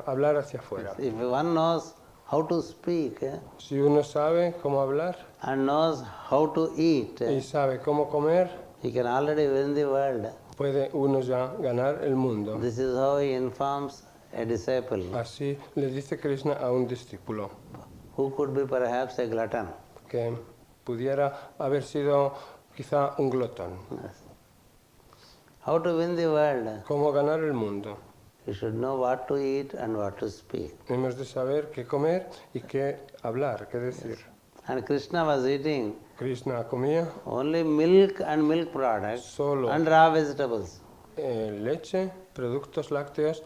hablar hacia afuera. If one knows how to speak Si uno sabe cómo hablar and knows how to eat, y sabe cómo comer, he can already win the world. puede uno ya ganar el mundo. This is how he informs a disciple Así le dice Krishna a un discípulo who could be perhaps a glutton. que pudiera haber sido quizá un glotón. Yes. How to win the world? ¿Cómo ganar el mundo? You should know what to eat and what to speak. Hemos de saber qué comer y qué hablar, qué decir. And Krishna was eating Krishna comía only milk and milk products solo and raw vegetables. leche, productos lácteos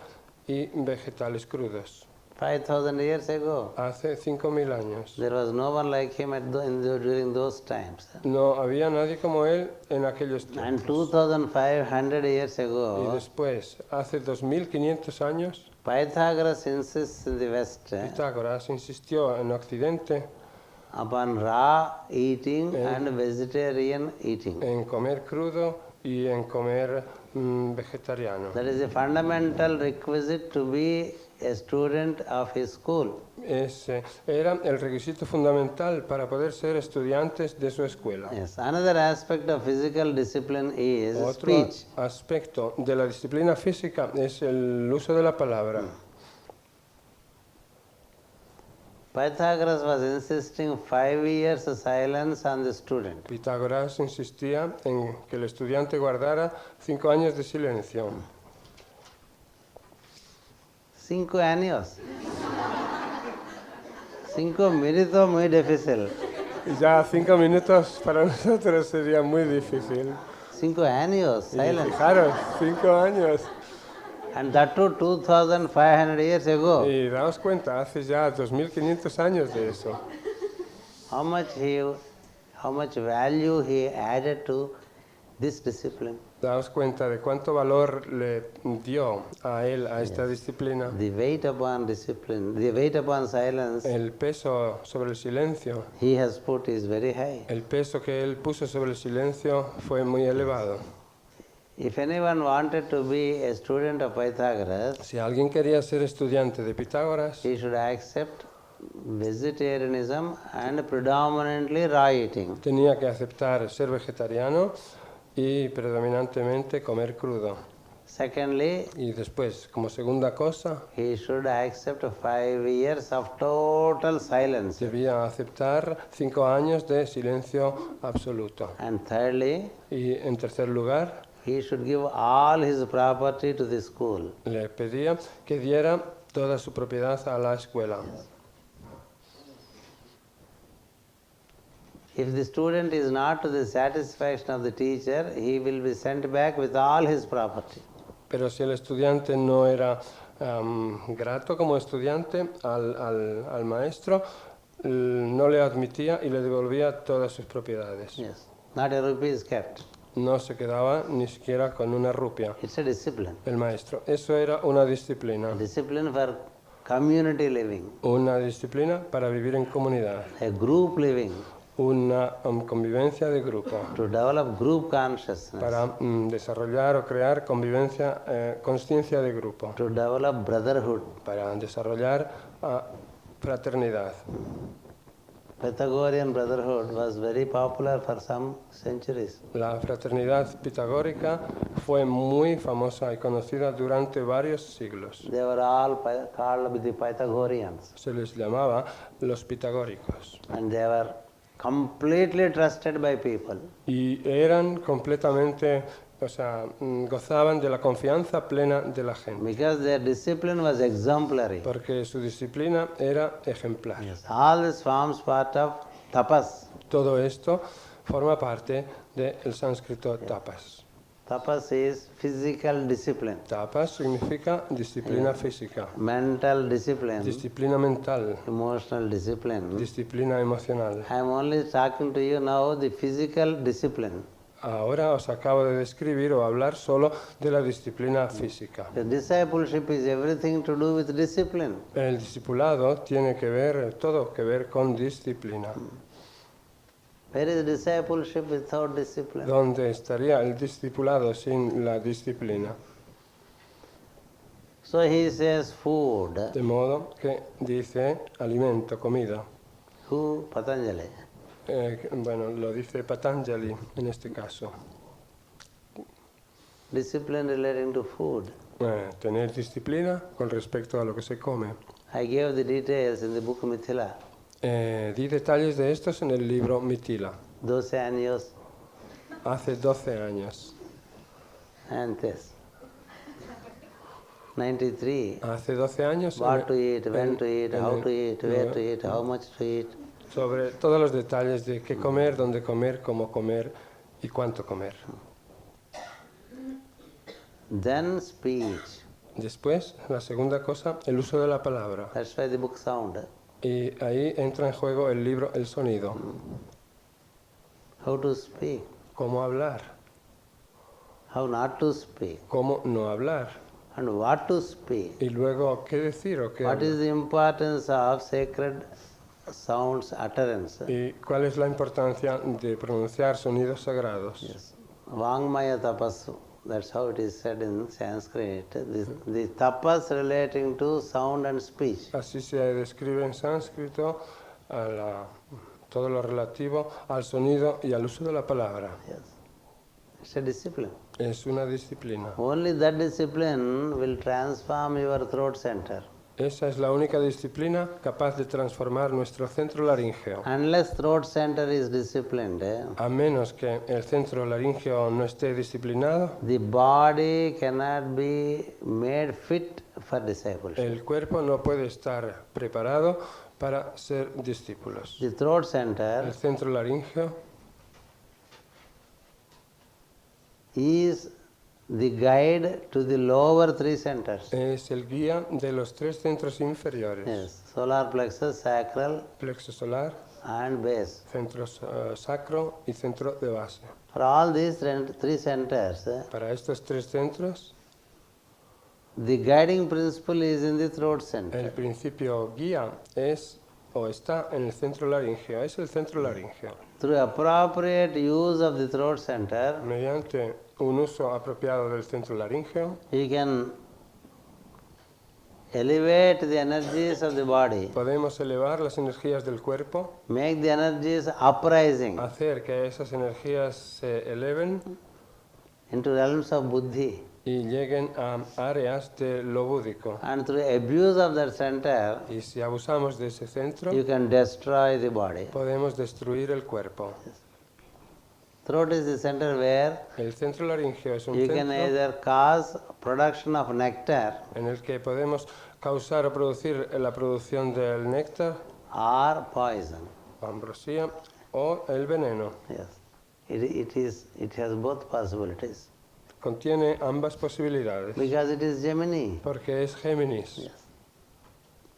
y vegetales crudos. 5,000 years ago, Hace 5000 años. there was no one like him during those times. No había nadie como él en aquellos And tiempos. 2,500 years Y ago, después, hace 2500 años, Pythagoras insists in the West Pitágoras insistió en Occidente upon raw eating and vegetarian eating. en comer crudo y en comer vegetariano. That is a fundamental requisite to be a student of his school. Ese era el requisito fundamental para poder ser estudiantes de su escuela. Yes. Another aspect of physical discipline is Otro speech. aspecto de la disciplina física es el uso de la palabra. Pythagoras was insisting 5 years of silence on the student. Pitágoras insistía en que el estudiante guardara 5 años de silencio. 5 años. 5 minutos muy difícil. Ya 5 minutos para nosotros sería muy difícil. 5 años, Y silence. fijaros, 5 años. And that too 2500 years ago. Y daos cuenta, hace ya 2500 años de eso. How much value he added to this discipline. Daos cuenta de cuánto valor le dio a él, a esta disciplina. The weight upon discipline, the weight upon silence El peso sobre el silencio, he has put is very high. el peso que él puso sobre el silencio fue muy elevado. If anyone wanted to be a student of Pythagoras, Si alguien quería ser estudiante de Pitágoras, he should accept vegetarianism and predominantly raw eating. tenía que aceptar ser vegetariano y predominantemente comer crudo. Secondly, Y después, como segunda cosa, he should accept 5 years of total silence. debía aceptar 5 años de silencio absoluto. And thirdly, Y en tercer lugar, he should give all his property to the school. le pedía que diera toda su propiedad a la escuela. If the student is not to the satisfaction of the teacher, he will be sent back with all his property. Pero si el estudiante no era grato como estudiante al maestro, no le admitía y le devolvía todas sus propiedades. Yes. Not a rupee is kept. No se quedaba ni siquiera con una rupia It's a discipline. el maestro. Eso era una disciplina. Discipline for community living, Una disciplina para vivir en comunidad. a group living, Una convivencia de grupo. to develop group consciousness, Para desarrollar o crear convivencia, conciencia de grupo. to develop brotherhood. Para desarrollar fraternidad. Pythagorean brotherhood was very popular for some centuries. La fraternidad pitagórica fue muy famosa y conocida durante varios siglos. They were all called the Pythagoreans, Se les llamaba los pitagóricos and they were completely trusted by people. y eran completamente, gozaban de la confianza plena de la gente, Because their discipline was exemplary. porque su disciplina era ejemplar. Yes. All this forms part of tapas. Todo esto forma parte del sánscrito tapas. Tapas is physical discipline, Tapas significa disciplina física, mental discipline, disciplina mental, emotional discipline. disciplina emocional. I am only talking to you now the physical discipline. Ahora os acabo de describir o hablar solo de la disciplina física. The discipleship is everything to do with discipline. El discipulado tiene que ver, todo que ver con disciplina. Where is discipleship without discipline? ¿Dónde estaría el discipulado sin la disciplina? So he says food. De modo que dice alimento, comida. Who? Patanjali. Bueno, lo dice Patanjali en este caso. Discipline relating to food. Tener disciplina con respecto a lo que se come. I gave the details in the book Mithila. Di detalles de estos en el libro Mitila, 12 años hace 12 años. antes. 93. Hace 12 años What to eat, when to eat, en how el- to eat, where to eat, how much to eat. sobre todos los detalles de qué comer, dónde comer, cómo comer y cuánto comer. Then speech. Después, la segunda cosa, el uso de la palabra. That's why the book sound. Y ahí entra en juego el libro El sonido. How to speak, Cómo hablar, how not to speak. cómo no hablar. and what to speak. Y luego, ¿qué decir o qué What hablar? is the importance of sacred sounds utterance? ¿Y cuál es la importancia de pronunciar sonidos sagrados? Yes. Vangmaya tapasu. That's how it is said in Sanskrit. The tapas relating to sound and speech. Así se describe en sánscrito todo lo relativo al sonido y al uso de la palabra. Yes. It's a discipline. Es una disciplina. Only that discipline will transform your throat center. Esa es la única disciplina capaz de transformar nuestro centro laríngeo. Unless throat center is disciplined, A menos que el centro laríngeo no esté disciplinado, the body cannot be made fit for discipleship. el cuerpo no puede estar preparado para ser discípulos. The throat center El centro laríngeo is the guide to the lower three centers. es el guía de los tres centros inferiores. Yes, solar plexus, sacral, Plexo solar, and base. centro sacro y centro de base. For all these three centers, Para estos tres centros, the guiding principle is in the throat el center. principio guía es o está en el centro laríngeo, es el centro laríngeo. Through appropriate use of the throat center, Mediante un uso apropiado del centro laríngeo, you can elevate the energies of the body, podemos elevar las energías del cuerpo, make the energies uprising hacer que esas energías se eleven into realms of buddhi. y lleguen a áreas de lo búdico. And through abuse of that center, Y si abusamos de ese centro, you can destroy the body. podemos destruir el cuerpo. Throat is the center where El centro laríngeo es un you can centro either cause production of nectar en el que podemos causar o producir la producción del néctar, or poison. ambrosía o el veneno. Yes, it has both possibilities Contiene ambas posibilidades because it is Gemini. porque es Géminis. Yes,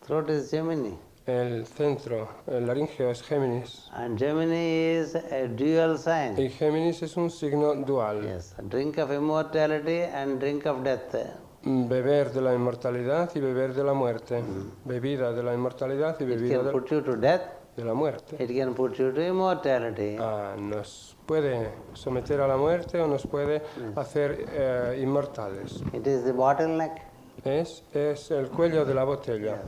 throat is Gemini, El centro, el laríngeo es Géminis. and Gemini is a dual sign. Y Géminis es un signo dual. Yes, drink of immortality and drink of death. Beber de la inmortalidad y beber de la muerte. Bebida de la inmortalidad y It bebida can put you to death. de la muerte. It can put you to immortality. Nos puede someter a la muerte o nos puede hacer inmortales. It is the bottleneck. Es el cuello de la botella.